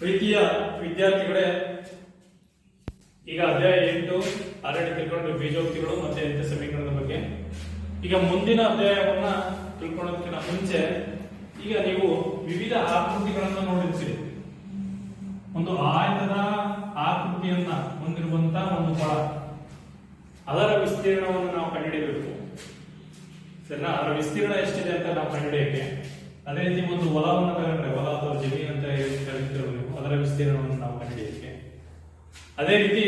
ಪ್ರೀತಿಯ ವಿದ್ಯಾರ್ಥಿಗಳೇ, ಈಗ ಅಧ್ಯಾಯ 8 ಆಲ್ರೆಡಿ ತಿಳ್ಕೊಂಡು ಬೀಜೋಕ್ತಿಗಳು ಮತ್ತೆ ಅಂತ್ಯ ಸಮೀಕರಣದ ಬಗ್ಗೆ. ಈಗ ಮುಂದಿನ ಅಧ್ಯಾಯವನ್ನ ತಿಳ್ಕೊಳ್ಳೋದಕ್ಕಿಂತ ಮುಂಚೆ ಈಗ ನೀವು ವಿವಿಧ ಆಕೃತಿಗಳನ್ನು ನೋಡಿರ್ತೀರಿ. ಒಂದು ಆಯತದ ಆಕೃತಿಯನ್ನ ಹೊಂದಿರುವಂತಹ ಒಂದು ಫಲ, ಅದರ ವಿಸ್ತೀರ್ಣವನ್ನು ನಾವು ಕಂಡುಹಿಡಿಯಬೇಕು. ಸರಿನಾ? ಅದರ ವಿಸ್ತೀರ್ಣ ಎಷ್ಟಿದೆ ಅಂತ ನಾವು ಕಂಡುಹಿಡಿಯಕ್ಕೆ. ಅದೇ ರೀತಿ ಒಂದು ಹೊಲವನ್ನು ತಗೊಂಡ್ರೆ, ಹೊಲ ಅಥವಾ ಜಮೀನು ಅಂತ ಕರೀತಿರಬೇಕು, ಅದರ ವಿಸ್ತೀರ್ಣವನ್ನು ನಾವು ಕಂಡುಹಿಡಿಯಕ್ಕೆ. ಅದೇ ರೀತಿ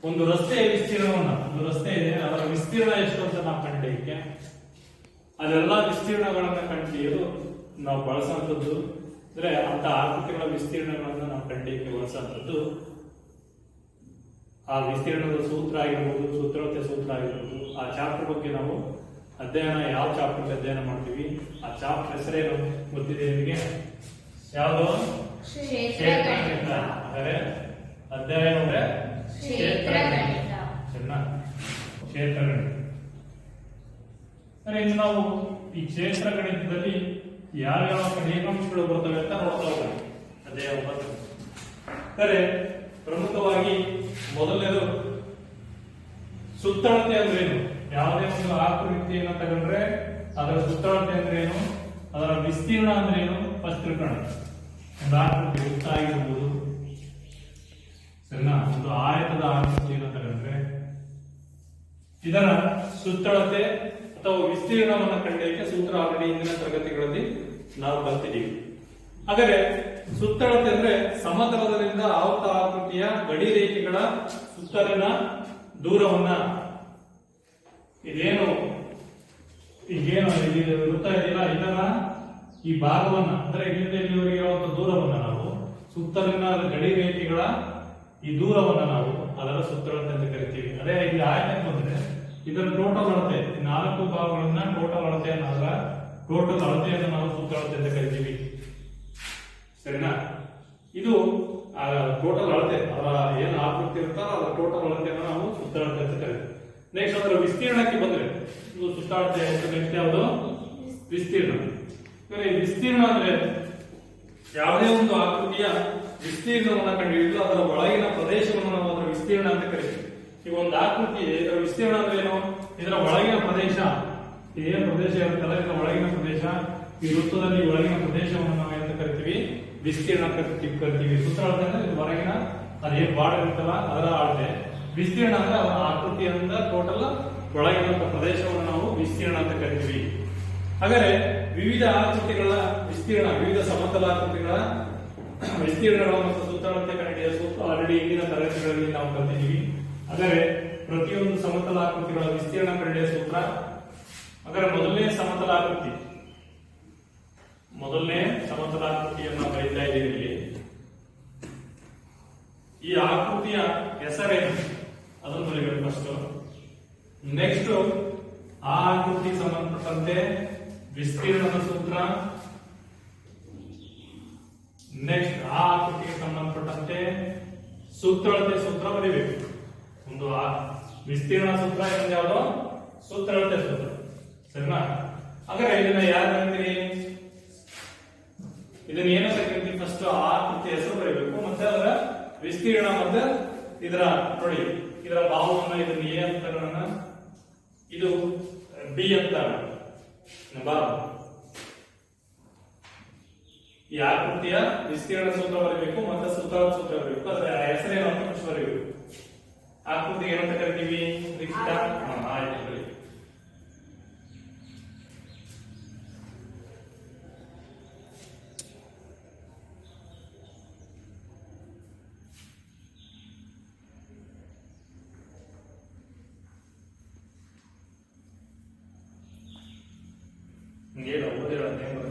ಒಂದು ರಸ್ತೆಯ ವಿಸ್ತೀರ್ಣವನ್ನ, ಒಂದು ರಸ್ತೆ ಇದೆ, ಅದರ ವಿಸ್ತೀರ್ಣ ಎಷ್ಟು ಅಂತ ನಾವು ಕಂಡುಹಿಡಿಯಕ್ಕೆ. ಅದೆಲ್ಲ ವಿಸ್ತೀರ್ಣಗಳನ್ನ ಕಂಡುಹಿಡಿಯಲು ನಾವು ಬಳಸುವಂಥದ್ದು ಅಂದ್ರೆ ಅಂತ ಆಕೃತಿಗಳ ವಿಸ್ತೀರ್ಣಗಳನ್ನ ನಾವು ಕಂಡುಹಿಡಿಯಕ್ಕೆ ಬಳಸುವಂಥದ್ದು ಆ ವಿಸ್ತೀರ್ಣದ ಸೂತ್ರ ಆಗಿರ್ಬೋದು, ಸೂತ್ರವತ್ತೆ ಸೂತ್ರ ಆಗಿರ್ಬೋದು. ಆ ಚಾಪ್ಟರ್ ಬಗ್ಗೆ ನಾವು ಅಧ್ಯಯನ, ಯಾವ ಚಾಪ್ಟರ್ ಅಧ್ಯಯನ ಮಾಡ್ತೀವಿ, ಆ ಚಾಪ್ಟರ್ ಹೆಸರೇನು ಗೊತ್ತಿದೆ ನಿಮಗೆ? ಯಾವುದು? ಕ್ಷೇತ್ರಗಣಿತ. ಅಂದರೆ ಅಧ್ಯಯನ ಅಂದ್ರೆ ಕ್ಷೇತ್ರಗಣಿತ. ಸರಿನಾ? ಕ್ಷೇತ್ರಗಣಿತ. ಇನ್ನು ನಾವು ಈ ಕ್ಷೇತ್ರಗಣಿತದಲ್ಲಿ ಯಾವ್ಯಾವ ನಿಯಮಾಂಶಗಳು ಬರ್ತವೆ ಅಂತ ನೋಡ್ತಾ ಹೋಗೋಣ. ಅಧ್ಯಾಯ 9. ಅಂದರೆ ಪ್ರಮುಖವಾಗಿ ಮೊದಲನೇದು ಸುತ್ತಳತೆ ಅಂದ್ರೇನು. ಯಾವುದೇ ಒಂದು ಆಕೃತಿಯನ್ನು ತಗೊಂಡ್ರೆ ಅದರ ಸುತ್ತಳತೆ ಅಂದ್ರೇನು, ಅದರ ವಿಸ್ತೀರ್ಣ ಅಂದ್ರೇನು ಫಸ್ಟ್ ತಿಳ್ಕೊಳ್ಳೋಣ. ಒಂದು ಆಕೃತಿ ವೃತ್ತ ಆಗಿರ್ಬೋದು, ಸರಿನಾ? ಒಂದು ಆಯತದ ಆಕೃತಿಯನ್ನು ತಗೊಂಡ್ರೆ ಇದರ ಸುತ್ತಳತೆ ಅಥವಾ ವಿಸ್ತೀರ್ಣವನ್ನು ಕಂಡುಹಿಡಿಯಕ್ಕೆ ಸೂತ್ರ ಆಲ್ರೆಡಿ ಹಿಂದಿನ ತರಗತಿಗಳಲ್ಲಿ ನಾವು ಕಲ್ತಿದ್ದೀವಿ. ಹಾಗಾದ್ರೆ ಸುತ್ತಳತೆ ಅಂದ್ರೆ ಸಮತಲದಿಂದ ಆವೃತ ಆಕೃತಿಯ ಗಡಿ ರೇಖೆಗಳ ಸುತ್ತಲಿನ ದೂರವನ್ನ, ಇದೇನು ಈಗೇನು ವೃತ್ತ ಇದೆಯಲ್ಲ, ಇದರ ಈ ಭಾಗವನ್ನ ಅಂದ್ರೆ ಇಲ್ಲಿಂದ ಇಲ್ಲಿವರೆಗೆ ಇರುವಂತಹ ದೂರವನ್ನ ನಾವು ಸುತ್ತಲಿನ ಗಡಿ ರೇಖೆಗಳ ಈ ದೂರವನ್ನ ನಾವು ಅದರ ಸುತ್ತಳತೆ ಅಂತ ಕರಿತೀವಿ. ಅದೇ ಇಲ್ಲಿ ಆಯ್ಕೆ ಬಂದ್ರೆ ಇದರ ಟೋಟಲ್ ಅಳತೆ, 4 ಭಾಗಗಳನ್ನ ಟೋಟಲ್ ಅಳತೆಯನ್ನು, ಅದರ ಟೋಟಲ್ ಅಳತೆಯನ್ನು ನಾವು ಸುತ್ತಳತೆ ಅಂತ ಕರಿತೀವಿ. ಸರಿನಾ? ಇದು ಟೋಟಲ್ ಅಳತೆ, ಅದರ ಏನು ಆಕೃತಿ ಇರುತ್ತಲ್ಲ ಅದರ ಟೋಟಲ್ ಅಳತೆಯನ್ನು ನಾವು ಸುತ್ತಳತೆ ಅಂತ ಕರಿತೀವಿ. ನೆಕ್ಸ್ಟ್ ಅದರ ವಿಸ್ತೀರ್ಣಕ್ಕೆ ಬಂದ್ರೆ ಇದು ಸುತ್ತಳತೆ ನೆಕ್ಸ್ಟ್ ಯಾವುದು? ವಿಸ್ತೀರ್ಣ. ವಿಸ್ತೀರ್ಣ ಅಂದ್ರೆ ಯಾವುದೇ ಒಂದು ಆಕೃತಿಯ ವಿಸ್ತೀರ್ಣವನ್ನು ಕಂಡುಹಿಡಿದು ಅದರ ಒಳಗಿನ ಪ್ರದೇಶವನ್ನು ನಾವು ಅದರ ವಿಸ್ತೀರ್ಣ ಅಂತ ಕರಿತೀವಿ. ಈಗ ಒಂದು ಆಕೃತಿ ಇದರ ವಿಸ್ತೀರ್ಣ ಅಂದ್ರೆ ಏನು? ಇದರ ಒಳಗಿನ ಪ್ರದೇಶ, ಏನು ಪ್ರದೇಶ ಇರುತ್ತಲ್ಲ ಇದರ ಒಳಗಿನ ಪ್ರದೇಶ, ಈ ವೃತ್ತದಲ್ಲಿ ಒಳಗಿನ ಪ್ರದೇಶವನ್ನು ನಾವು ಎಂತ ಕರಿತೀವಿ? ವಿಸ್ತೀರ್ಣ ಕರಿತೀವಿ. ಸುತ್ತಳತೆ ಅಂದ್ರೆ ಇದು ಹೊರಗಿನ ಅದೇನು ಬಾರ್ಡರ್ ಇರುತ್ತಲ್ಲ ಅದರ ಅಳತೆ. ವಿಸ್ತೀರ್ಣ ಅಂದ್ರೆ ಅದರ ಆಕೃತಿಯಿಂದ ಟೋಟಲ್ ಒಳಗಿನ ಪ್ರದೇಶವನ್ನು ನಾವು ವಿಸ್ತೀರ್ಣ ಅಂತ ಕರಿತೀವಿ. ಹಾಗಾದ್ರೆ ವಿವಿಧ ಆಕೃತಿಗಳ ವಿಸ್ತೀರ್ಣ, ವಿವಿಧ ಸಮತಲ ಆಕೃತಿಗಳ ವಿಸ್ತೀರ್ಣಗಳು ಮತ್ತು ಸುತ್ತಳತೆ ಕಂಡುಹಿಡಿಯುವ ಸೂತ್ರ ಆಲ್ರೆಡಿ ಹಿಂದಿನ ತರಗತಿಗಳಲ್ಲಿ ನಾವು ಕಲಿತಿದ್ದೀವಿ. ಹಾಗಾದ್ರೆ ಪ್ರತಿಯೊಂದು ಸಮತಲ ಆಕೃತಿಗಳ ವಿಸ್ತೀರ್ಣ ಕಂಡುಹಿಡಿಯುವ ಸೂತ್ರ. ಹಾಗಾದ್ರೆ ಮೊದಲನೇ ಸಮತಲ ಆಕೃತಿಯನ್ನು ಬರೀತಾ ಇದ್ದೀವಿ ಇಲ್ಲಿ. ಈ ಆಕೃತಿಯ ಹೆಸರೇನು ಅದನ್ನು ಬರೀಬೇಕು ಫಸ್ಟ್. ನೆಕ್ಸ್ಟ್ ಆ ಆಕೃತಿಗೆ ಸಂಬಂಧಪಟ್ಟಂತೆ ವಿಸ್ತೀರ್ಣದ ಸೂತ್ರ. ನೆಕ್ಸ್ಟ್ ಆ ಆಕೃತಿಗೆ ಸಂಬಂಧಪಟ್ಟಂತೆ ಸುತ್ತಳತೆ ಸೂತ್ರ ಬರೀಬೇಕು. ಒಂದು ವಿಸ್ತೀರ್ಣ ಸೂತ್ರ, ಇನ್ನೊಂದು ಯಾವುದು? ಸುತ್ತಳತೆ ಸೂತ್ರ. ಸರಿನಾ? ಹಾಗಾದ್ರೆ ಇದನ್ನ ಯಾರು ಕರಿತೀರಿ? ಇದನ್ನ ಏನಂತ ಕರಿತೀವಿ? ಫಸ್ಟ್ ಆ ಆಕೃತಿಯ ಹೆಸರು ಬರೀಬೇಕು, ಮತ್ತೆ ಅದರ ವಿಸ್ತೀರ್ಣ, ಮತ್ತೆ ಇದರ ನೋಡಿ ಇದರ ಭಾವವನ್ನ, ಇದನ್ನ ಎ ಅಂತ ತಗೋಣ, ಇದು ಬಿ ಅಂತ ಭಾವ. ಈ ಆಕೃತಿಯ ವಿಸ್ತೀರ್ಣ ಸೂತ್ರ ಬರೀಬೇಕು, ಮತ್ತೆ ಸುತ್ತಳತೆ ಸೂತ್ರ ಬರೀಬೇಕು. ಅದರ ಹೆಸರೇನು ಅಂತ ಫಸ್ಟ್ ಬರೀಬೇಕು. ಆಕೃತಿ ಏನಂತ ಕರಿತೀವಿ? ರಿಕ್ತ. ಆಯ್ತು ಬರೀ.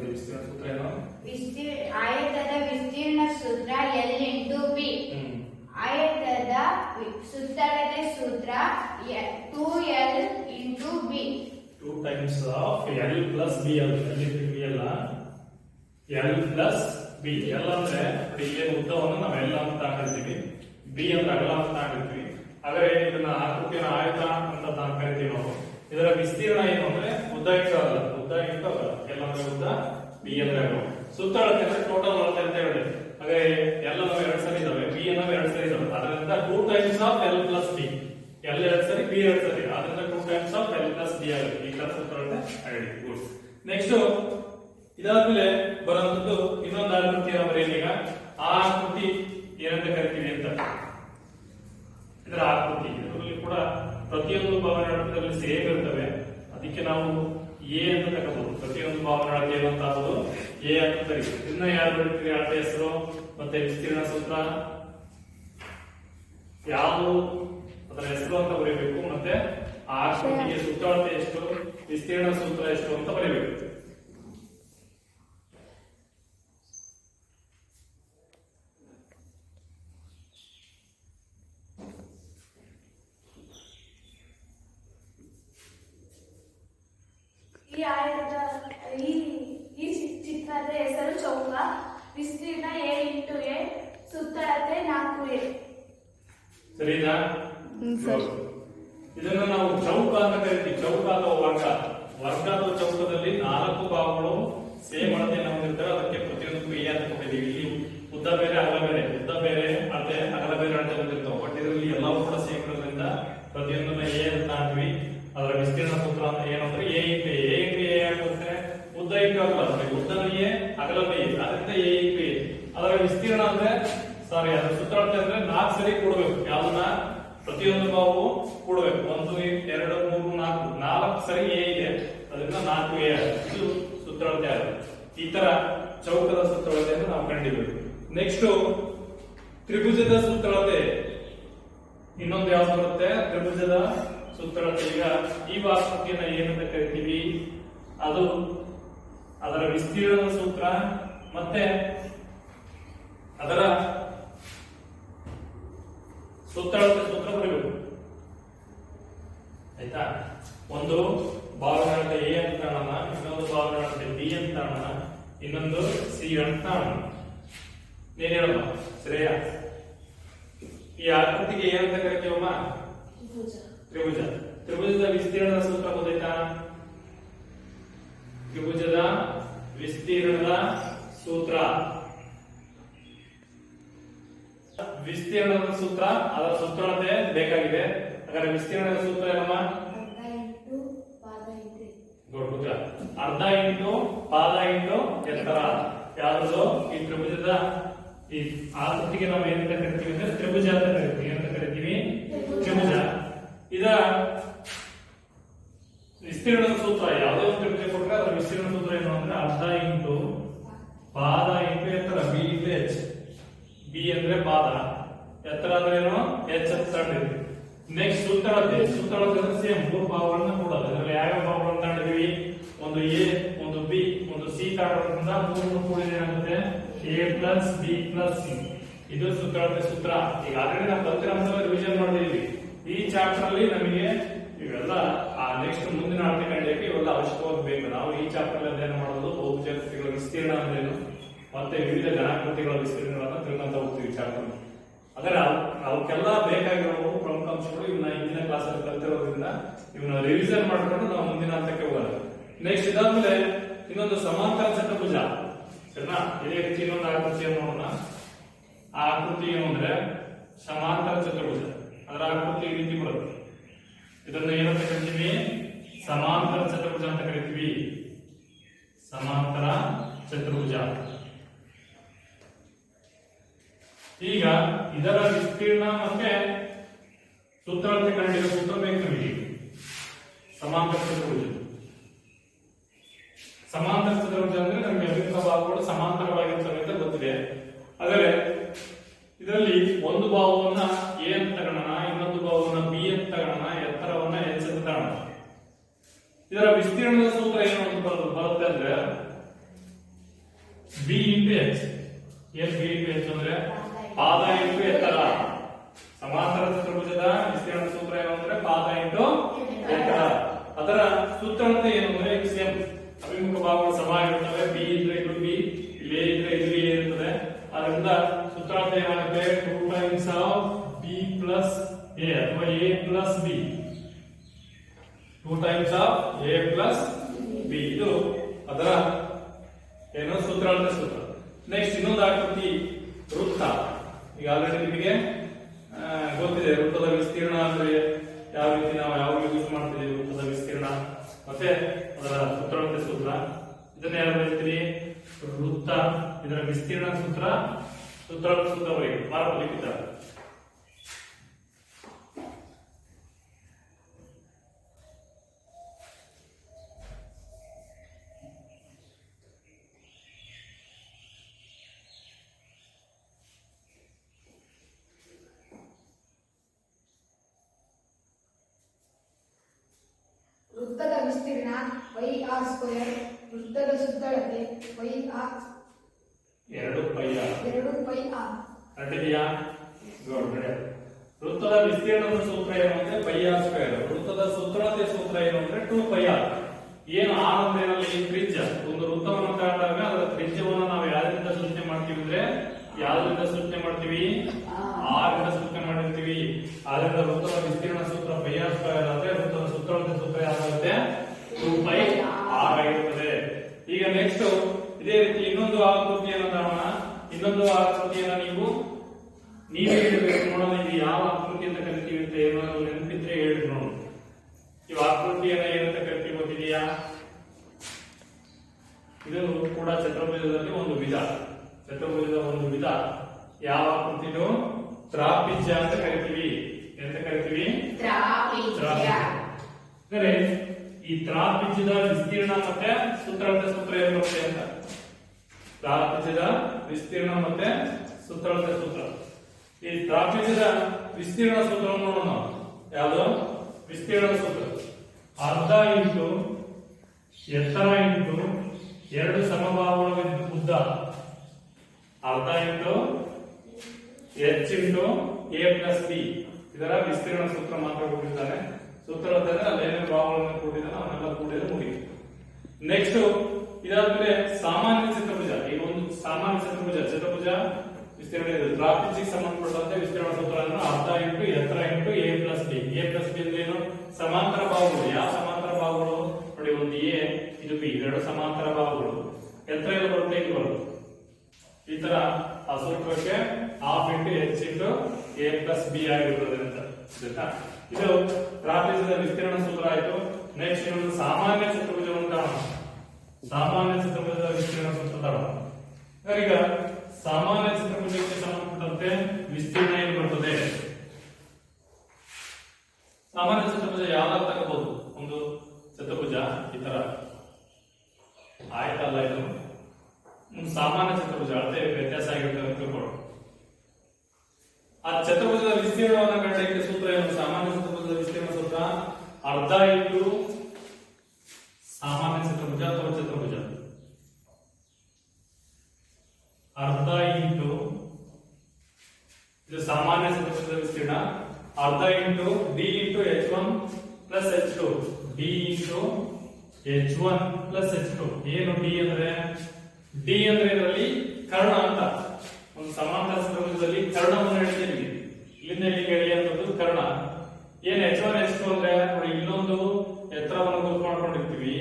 ವಿಸ್ತೀರ್ಣ ಸೂತ್ರ ಏನು? ಆಯತದ ವಿಸ್ತೀರ್ಣ ಸೂತ್ರ L ಇಂಟು ಬಿ. ಆಯತದ ಸುತ್ತಳತೆ ಸೂತ್ರ 2L into B. 2 times of L plus B. L plus B. L ಅಂದ್ರೆ ಇಲ್ಲಿ ಉದ್ದವನ್ನು ನಾವು L ಅಂತ ತಗೊಂಡಿರ್ತೀವಿ, ಬಿ ಅಂದ್ರೆ ಅಗಲ ಅಂತ ತಗೊಂಡಿರ್ತೀವಿ. ಹಾಗಾದ್ರೆ ಇದನ್ನ ಆಕೃತಿಯ ಆಯತ ಅಂತ ಕರಿತೀವಿ ನಾವು. ಇದರ ವಿಸ್ತೀರ್ಣ ಏನು ಅಂದ್ರೆ ಉದ್ದ ಇಂಟು ಅಗಲ, ಉದ್ದ ಇಂಟು ಅಗಲ. L ಅಂದ್ರೆ ಉದ್ದ, ಬಿ ಅಂದ್ರೆ ಅಗಲ. ಸುತ್ತಳತೆ ಅಂದ್ರೆ ಟೋಟಲ್ ಅಳತೆ ಅಂತ ಹೇಳಿದೆ. ಹಾಗೆ L times of L plus B. L 2 ಸರಿ ಬಿ 2 ಸರಿ, ಆದ್ರಿಂದ 2 times of L plus B ಆಗುತ್ತೆ. ಈ ತರ ಸೂತ್ರಗಳನ್ನ ಐಡಿ ಗುಡ್. ನೆಕ್ಸ್ಟ್ ಇದಾದ್ಮೇಲೆ ಬರುವಂತದ್ದು ಇನ್ನೊಂದು ಆಕೃತಿ ಈಗ ಆ ಆಕೃತಿ ಏನಂತ ಕರಿತೀವಿ ಅಂತ. ಇದರ ಆಕೃತಿ ಇದರಲ್ಲಿ ಕೂಡ ಪ್ರತಿಯೊಂದು ಭಾವನಾಳದಲ್ಲಿ ಸೇಮ್ ಇರ್ತವೆ. ಅದಕ್ಕೆ ನಾವು ಎ ಅಂತ ತಗೋಬಹುದು. ಪ್ರತಿಯೊಂದು ಭಾವನಾಳತೆ ಏನಂತ ಆಗೋದು ಎ ಅಂತ ಕರೀತೀವಿ. ಇದನ್ನ ಯಾರು ಬರೀತೀವಿ? ಅಳತೆ ಹೆಸರು ಮತ್ತೆ ವಿಸ್ತೀರ್ಣ ಸೂತ್ರ ಯಾವುದು ಅದರ ಹೆಸರು ಅಂತ ಬರೀಬೇಕು. ಮತ್ತೆ ಆ ಆಕೃತಿಗೆ ಸುತ್ತಳತೆ ಎಷ್ಟು, ವಿಸ್ತೀರ್ಣ ಸೂತ್ರ ಎಷ್ಟು ಅಂತ ಬರೀಬೇಕು. ಈ ಚಿತ್ರದ ಹೆಸರು ಚೌಕ. ವಿಸ್ತೀರ್ಣ a ಇಂಟು a, ಸುತ್ತಳತೆ 4a. ಸರಿನಾ? ಇದನ್ನು ನಾವು ಚೌಕ ಅಂತ ಕರಿತೀವಿ. ಚೌಕ ಅಥವಾ ವರ್ಗ. ವರ್ಗ ಅಥವಾ ಚೌಕದಲ್ಲಿ 4 ಭಾಗಗಳು ಸೇಮ್ ಅಳತೆಯನ್ನು ಹೊಂದಿರ್ತವೆ. ಅದಕ್ಕೆ ಪ್ರತಿಯೊಂದು ಎ ಅಂತ ಕೊಟ್ಟಿದ್ದೀವಿ. ಇಲ್ಲಿ ಉದ್ದ ಬೇರೆ ಅಗಲ ಬೇರೆ, ಉದ್ದ ಬೇರೆ ಅಳತೆ ಅಗಲ ಬೇರೆ ಅಳತೆ ಹೊಂದಿರ್ತವೆ. ಬಟ್ ಇದರಲ್ಲಿ ಎಲ್ಲವೂ ಕೂಡ ಸೇಮ್ ಇರೋದ್ರಿಂದ ಪ್ರತಿಯೊಂದನ್ನ ಎ ಅಂತ ಅಂತೀವಿ. ಅದರ ವಿಸ್ತೀರ್ಣ ಸೂತ್ರ ಅಂತ ಏನಂದ್ರೆ ಎ ಇಂಟು ಎ. ಎ ಆಗುತ್ತೆ ಉದ್ದ ಇಂಟು ಅಗಲ. ಉದ್ದನ ಎ ಅಗಲನ ಎ, ಅದರಿಂದ ಎ ಇಂಟು ಎ. ಅದರ ವಿಸ್ತೀರ್ಣ ಅಂದ್ರೆ ಸಾರಿ ಅದರ ಸುತ್ತಳತೆ ಅಂದ್ರೆ 4 ಸರಿ ಕೂಡಬೇಕು. ಯಾವ್ದನ್ನ? ಪ್ರತಿಯೊಂದು ಭಾಗವು ಕೂಡಬೇಕು. 1 2 3 4 4 ಸರಿ ಎ ಇದೆ, ಅದರಿಂದ 4a. ಇದು ಸುತ್ತಳತೆ ಆಗುತ್ತೆ. ಈ ತರ ಚೌಕದ ಸುತ್ತಳತೆಯನ್ನು ನಾವು ಕಂಡಿದ್ದೀವಿ. ನೆಕ್ಸ್ಟ್ ತ್ರಿಭುಜದ ಸುತ್ತಳತೆ. ಇನ್ನೊಂದು ಯಾವ್ದು ಬರುತ್ತೆ? ತ್ರಿಭುಜದ ಸುತ್ತಳತೆ. ಈಗ ಈ ಆಕೃತಿಯನ್ನ ಏನಂತ ಕರಿತೀವಿ? ಅದು ಅದರ ವಿಸ್ತೀರ್ಣದ ಸೂತ್ರ ಮತ್ತೆ ಅದರ ಸುತ್ತಳತೆ ಸೂತ್ರ ಬರಬೇಕು. ಆಯ್ತಾ? ಒಂದು ಭಾವನಾಳತೆ ಎ ಅಂತ ಕಾಣೋಣ, ಇನ್ನೊಂದು ಭಾವನಾಳತೆ ಬಿ ಅಂತ ಕಾಣೋಣ, ಇನ್ನೊಂದು ಸಿ ಅಂತ ಕಾಣೋಣ. ನೀನ್ ಹೇಳಮ್ಮ ಶ್ರೇಯ, ಈ ಆಕೃತಿಗೆ ಏನಂತ ಕರಿತೀವಮ್ಮ? ತ್ರಿಭುಜ. ತ್ರಿಭುಜದ ವಿಸ್ತೀರ್ಣದ ಸೂತ್ರ ಗೊತ್ತಾಯ್ತಾ? ತ್ರಿಭುಜದ ವಿಸ್ತೀರ್ಣದ ಸೂತ್ರ. ವಿಸ್ತೀರ್ಣದ ಸೂತ್ರ ಅದರ ಸುತ್ತಳತೆ ಬೇಕಾಗಿದೆ. ಹಾಗಾದ್ರೆ ವಿಸ್ತೀರ್ಣದ ಸೂತ್ರ ಏನಮ್ಮ? ಅರ್ಧ ಇಂಟು ಪಾದ ಇಂಟು ಎತ್ತರ. ಯಾವುದು? ಈ ತ್ರಿಭುಜದ ಈ ಆಕೃತಿಗೆ ನಾವು ಏನಂತ ಕರಿತೀವಿ ಅಂದ್ರೆ ತ್ರಿಭುಜ ಅಂತ ಕರಿತೀವಿ. ಏನಂತ ಕರಿತೀವಿ? ತ್ರಿಭುಜ. ಇದರ ವಿಸ್ತೀರ್ಣದ ಸೂತ್ರ ಯಾವುದೇ ಒಂದು ತ್ರಿಭುಜ ಕೊಟ್ಟರೆ ಅದರ ವಿಸ್ತೀರ್ಣ ಸೂತ್ರ ಏನು ಅಂದ್ರೆ ಅರ್ಧ ಇಂಟು ಪಾದ ಇಂಟು ಎತ್ತರ. B into H. ಬಿ ಅಂದ್ರೆ ಪಾದ, ಎತ್ತರ ಅಂದ್ರೆ ಏನು? ಎಚ್ ಅಂತ ತಗೊಂಡಿದ್ವಿ. ನೆಕ್ಸ್ಟ್ ಸುತ್ತಳತೆ. ಸುತ್ತಳತೆ ಅಂದ್ರೆ ಸೇಮ್ 3 ಭಾಗಗಳನ್ನ ಕೂಡೋದು. ಇದರಲ್ಲಿ ಯಾವ್ಯಾವ ಭಾಗಗಳನ್ನ ತಗೊಂಡಿದೀವಿ? ಒಂದು ಎ, ಒಂದು ಬಿ, ಒಂದು ಸಿ ತಗೊಂಡ್ರಿಂದ 3 ಕೂಡಿದ ಏನಾಗುತ್ತೆ? A plus B plus C. ಇದು ಸುತ್ತಳತೆ ಸೂತ್ರ. ಈಗ ಆಲ್ರೆಡಿ ನಾವು ಕಲ್ತಿರೋ ರಿವಿಷನ್ ಮಾಡಿದೀವಿ. ಈ ಚಾಪ್ಟರ್ ಅಲ್ಲಿ ನಮಗೆ ಇವೆಲ್ಲ ನೆಕ್ಸ್ಟ್ ಮುಂದಿನ ಅಳತೆ ಕಂಡಿಯಕ್ಕೆ ಇವೆಲ್ಲ ಅವಶ್ಯಕವಾಗಿ ಬೇಕು. ನಾವು ಈ ಚಾಪ್ಟರ್ ಅಲ್ಲಿ ಅಧ್ಯಯನ ಮಾಡೋದು ಬಹುಭುಜಾಕೃತಿಗಳ ವಿಸ್ತೀರ್ಣ ಅಂದ್ರೇನು ಮತ್ತೆ ವಿವಿಧ ಘನಾಕೃತಿಗಳ ವಿಸ್ತೀರ್ಣಗಳನ್ನ ತಿಳ್ಕೊಂತ ಹೋಗ್ತೀವಿ ಚಾಪ್ಟರ್. ಆದರೆ ಅವಕ್ಕೆಲ್ಲ ಬೇಕಾಗಿರೋ ಪ್ರಮುಖ ಅಂಶಗಳು ಇವನ್ನ ಹಿಂದಿನ ಕ್ಲಾಸ್ ಅಲ್ಲಿ ಕಲ್ತಿರೋದ್ರಿಂದ ಇವನ್ನ ರಿವಿಷನ್ ಮಾಡ್ಕೊಂಡು ನಾವು ಮುಂದಿನ ಹಂತಕ್ಕೆ ಹೋಗೋಣ. ನೆಕ್ಸ್ಟ್ ಇದಾದ್ಮೇಲೆ ಇನ್ನೊಂದು ಸಮಾಂತರ ಚತುರ್ಭುಜ. ಸರಿನಾ? ಇದೇ ರೀತಿ ಇನ್ನೊಂದು ಆಕೃತಿಯನ್ನು ನೋಡೋಣ. ಆ ಆಕೃತಿ ಏನು ಅಂದ್ರೆ ಸಮಾಂತರ ಚತುರ್ಭುಜ. ಅದರ ಆಕೃತಿ ಈ ರೀತಿ ಬರುತ್ತೆ. ಇದನ್ನ ಏನಂತ ಕರಿತೀವಿ? ಸಮಾಂತರ ಚತುರ್ಭುಜ ಅಂತ ಕರಿತೀವಿ. ಸಮಾಂತರ ಚತುರ್ಭುಜ. ಈಗ ಇದರ ವಿಸ್ತೀರ್ಣ ಮತ್ತೆ ಸೂತ್ರಕ್ಕೆ ಕಂಡಿರೋ ಸೂತ್ರ ಬೇಕು ನಮಗೆ. ಸಮಾಂತರ ಚತುರ್ಭುಜ. ಸಮಾಂತರ ಚತುರ್ಭುಜ ಅಂದ್ರೆ ನಮಗೆ ಅಭಿಮುಖ ಭಾಗಗಳು ಸಮಾಂತರವಾಗಿರ್ತವೆ ಅಂತ ಗೊತ್ತಿದೆ. ಆದರೆ ಇದರಲ್ಲಿ ಒಂದು ಭಾವವನ್ನ ಎ ಅಂತ ತಗೋಣ, ಇನ್ನೊಂದು ಭಾವವನ್ನ ಬಿ ಅಂತ ತಗೋಣ, ಎತ್ತರವನ್ನ ಎಚ್ ಅಂತ ತಗೋಣ. ಇದರ ವಿಸ್ತೀರ್ಣದ ಸೂತ್ರ ಏನು ಅಂತ ಬರುತ್ತೆ ಅಂದ್ರೆ ಬಿ ಇಂಟು ಎಚ್. ಏನ್ ಬಿ ಇಂಟು ಎಚ್ ಅಂದ್ರೆ ಪಾದ ಇಂಟು ಎತ್ತರ. ಸಮಾಂತರ ಚತುರ್ಭುಜದ ವಿಸ್ತೀರ್ಣದ ಸೂತ್ರ ಏನು ಅಂದ್ರೆ ಪಾದ ಇಂಟು ಎತ್ತರ. ಅದರ ಸುತ್ತಳತೆ ಏನು ಅಂದ್ರೆ ಸೇಮ್ ಅಭಿಮುಖ ಭಾಗಗಳು ಸಮ ಇರುತ್ತವೆ. ಬಿ ಇದ್ರೆ ಇದು ಬಿ, ಇಲ್ಲಿ ಎ ಇದ್ರೆ ಇದು ಎ ಇರ್ತದೆ. ಅದರಿಂದ ಸುತ್ತಳತೆ ಏನಾಗುತ್ತೆ? 2 times of B plus A ಅಥವಾ A plus B. 2 times of A plus B. ಇದು ಅದರ ಏನು? ಸೂತ್ರಾಳತೆ ಸೂತ್ರ. ನೆಕ್ಸ್ಟ್ ಇನ್ನೊಂದು ಆಕೃತಿ ವೃತ್ತ. ಈಗ ಆಲ್ರೆಡಿ ನಿಮಗೆ ಗೊತ್ತಿದೆ ಸುತ್ತಳತೆ ಸೂತ್ರ ಬರೆಯಿರಿ. ಮಾರ್ಕ್ ಲಿಖಿತ. ವೃತ್ತದ ವಿಸ್ತೀರ್ಣ πr², ವೃತ್ತದ ಸುತ್ತಳತೆ πr 2πr. ಕಂಡಿದೆಯಾ? ವೃತ್ತದ ವಿಸ್ತೀರ್ಣದ ಸೂತ್ರ ಏನು ಅಂದ್ರೆ πr². ವೃತ್ತದ ಸುತ್ತಳತೆ ಸೂತ್ರ ಏನು ಅಂದ್ರೆ 2πr. ಏನು ಆರ್ ಅಂದ್ರೆ ಏನಲ್ಲಿ ತ್ರಿಜ್ಯ. ಒಂದು ವೃತ್ತವನ್ನು ತಗೊಂಡಾಗ ಅದರ ತ್ರಿಜ್ಯವನ್ನು ನಾವು ಯಾವ್ದ್ರಿಂದ ಸೂಚನೆ ಮಾಡ್ತೀವಿ ಅಂದ್ರೆ ಯಾವ್ದ್ರಿಂದ ಸೂಚನೆ ಮಾಡ್ತೀವಿ? ಆರ್ ಇಂದ ಸೂಚನೆ ಮಾಡಿರ್ತೀವಿ. ಆದ್ರಿಂದ ವೃತ್ತದ ವಿಸ್ತೀರ್ಣ ಸೂತ್ರ πr² ಆದ್ರೆ ವೃತ್ತದ ಸುತ್ತಳತೆ ಸೂತ್ರ ಯಾವಾಗುತ್ತೆ? 2πr ಆಗಿರುತ್ತದೆ. ಈಗ ನೆಕ್ಸ್ಟ್ ಇದೇ ರೀತಿ ಇನ್ನೊಂದು ಆಕೃತಿಯನ್ನು ತಗೋಣ. ಇನ್ನೊಂದು ಆಕೃತಿಯನ್ನು ನೀವೇ ಹೇಳಬೇಕು. ನೋಡೋಣ ಇದು ಯಾವ ಆಕೃತಿ ಅಂತ ಕರಿತೀವಿ ಅಂತ ಏನಾದ್ರು ನೆನಪಿದ್ರೆ ಹೇಳಿ ನೋಡೋಣ. ಈ ಆಕೃತಿಯನ್ನ ಏನಂತ ಕರಿತೀವಿ ಗೊತ್ತಿದೆಯಾ? ಇದು ಕೂಡ ಚತುರ್ಭುಜದಲ್ಲಿ ಒಂದು ವಿಧ. ಚತುರ್ಭುಜದ ಒಂದು ವಿಧ. ಯಾವ ಆಕೃತಿದು? ತ್ರಾಪಿಜ್ಯ ಅಂತ ಕರಿತೀವಿ. ಎಂತ ಕರಿತೀವಿ? ಅಂದ್ರೆ ಈ ತ್ರಾಪಿಜ್ಯದ ವಿಸ್ತೀರ್ಣ ಮತ್ತೆ ಸುತ್ತಳತೆ ಸೂತ್ರ ಏನು ಬರುತ್ತೆ ಅಂತ. ತ್ರಾಪಿಜ್ಯದ ವಿಸ್ತೀರ್ಣ ಮತ್ತೆ ಸುತ್ತಳತೆ ಸೂತ್ರ. ಈ ತ್ರಾಪಿಜ್ಯದ ವಿಸ್ತೀರ್ಣ ಸೂತ್ರವನ್ನು ನೋಡೋಣ. ಯಾವುದು? ವಿಸ್ತೀರ್ಣ ಸೂತ್ರ ಅರ್ಧ ಇಂಟು ಎತ್ತರ ಇಂಟು ಎರಡು ಸಮಬಾಹುಗಳ ಉದ್ದ. ಅರ್ಧ into h into a plus b. ಇದರ ವಿಸ್ತೀರ್ಣ ಸೂತ್ರ ಮಾತ್ರ ಕೊಟ್ಟಿದ್ದಾನೆ. ಸೂತ್ರ ಅಲ್ಲೇನೇ ಭಾವಗಳನ್ನು ಕೊಟ್ಟಿದ್ದಾನೆ ಅವನ್ನೆಲ್ಲ ಕೂಡಿದ್ರೆ ಮುಗಿತು. ನೆಕ್ಸ್ಟ್ ಇದಾದ್ಮೇಲೆ ಸಾಮಾನ್ಯ ಚತುರ್ಭುಜ. ಈಗ ಒಂದು ಸಾಮಾನ್ಯ ಚತುರ್ಭುಜ ವಿಸ್ತೀರ್ಣ ಇದೆ. ತ್ರಾಪಿಜ್ಯಕ್ಕೆ ಸಂಬಂಧಪಟ್ಟಂತೆ ವಿಸ್ತೀರ್ಣ ಸೂತ್ರ ಅಂದ್ರೆ ಅರ್ಧ ಇಂಟು ಎತ್ತರ into a plus b. a plus b ಅಂದ್ರೆ ಏನು? ಸಮಾಂತರ ಬಾಹುಗಳು. ಯಾವ ಸಮಾಂತರ ಬಾಹುಗಳು? ನೋಡಿ, ಒಂದು a, ಇದು b, ಎರಡು ಸಮಾಂತರ ಬಾಹುಗಳು. ಎತ್ತರ ಎಲ್ಲ ಬರುತ್ತೆ, ಇದು ಬರುತ್ತೆ. ಈ ತರ ಆ ಸೂತ್ರಕ್ಕೆ half into h into a plus b ಆಗಿರುತ್ತದೆ ಅಂತ. ಇದು ತ್ರಾಪಿಜ್ಯದ ವಿಸ್ತೀರ್ಣ ಸೂತ್ರ ಆಯ್ತು. ನೆಕ್ಸ್ಟ್ ಇನ್ನೊಂದು ಸಾಮಾನ್ಯ ಚತುರ್ಭುಜವನ್ನು ತಗೋಣ. ಸಾಮಾನ್ಯ ಚತುರ್ಭುಜದ ವಿಸ್ತೀರ್ಣ ಸೂತ್ರ ತಗೋಣ. ಈಗ ಸಾಮಾನ್ಯ ಚತುರ್ಭುಜಕ್ಕೆ ಸಂಬಂಧಪಟ್ಟಂತೆ ವಿಸ್ತೀರ್ಣ ಏನು ಬರ್ತದೆ? ಸಾಮಾನ್ಯ ಚತುರ್ಭುಜ ಯಾವ್ದಾರು ತಗೋಬಹುದು. ಒಂದು ಚತುರ್ಭುಜ ಈ ತರ ಆಯ್ತಲ್ಲ, ಇದು ಒಂದು ಸಾಮಾನ್ಯ ಚತುರ್ಭುಜ. ಅಳತೆ ವ್ಯತ್ಯಾಸ ಆಗಿರ್ತದೆ ಅಂತ ತಿಳ್ಕೊಳ್ಳೋಣ. ಆ ಚತುರ್ಭುಜದ ವಿಸ್ತೀರ್ಣವನ್ನು ಕಂಡಕ್ಕೆ ಸೂತ್ರ ಏನು? ಸಾಮಾನ್ಯ ಚತುರ್ಭುಜದ ವಿಸ್ತೀರ್ಣ ಸೂತ್ರ ಅರ್ಧ ಇಂಟು ಸಾಮಾನ್ಯ ಚತುರ್ಭುಜ ಅಥವಾ ಚತುರ್ಭುಜ. ಅರ್ಧ ಇಂಟು ಇದು ಸಾಮಾನ್ಯ ಚತುರ್ಭುಜದ ವಿಸ್ತೀರ್ಣ. ಅರ್ಧ into d into h1 plus h2. d into h1 plus h2. ಏನು d ಅಂದ್ರೆ? d ಅಂದ್ರೆ ಇದರಲ್ಲಿ ಕರ್ಣ ಅಂತ. ಒಂದು ಸಮಾಂತರ ಚತುರ್ಭುಜದಲ್ಲಿ ಕರ್ಣವನ್ನು ಹೇಳ್ತೀವಿ. ಇಲ್ಲಿಂದ ಇಲ್ಲಿಗೆ ಎಳೆಯುವಂಥದ್ದು ಕರ್ಣ. ಏನ್ h1 h2 ಅಂದ್ರೆ ನೋಡಿ, ಇಲ್ಲೊಂದು ಎತ್ತರವನ್ನು ಗುರುತು ಮಾಡ್ಕೊಂಡಿರ್ತೀವಿ,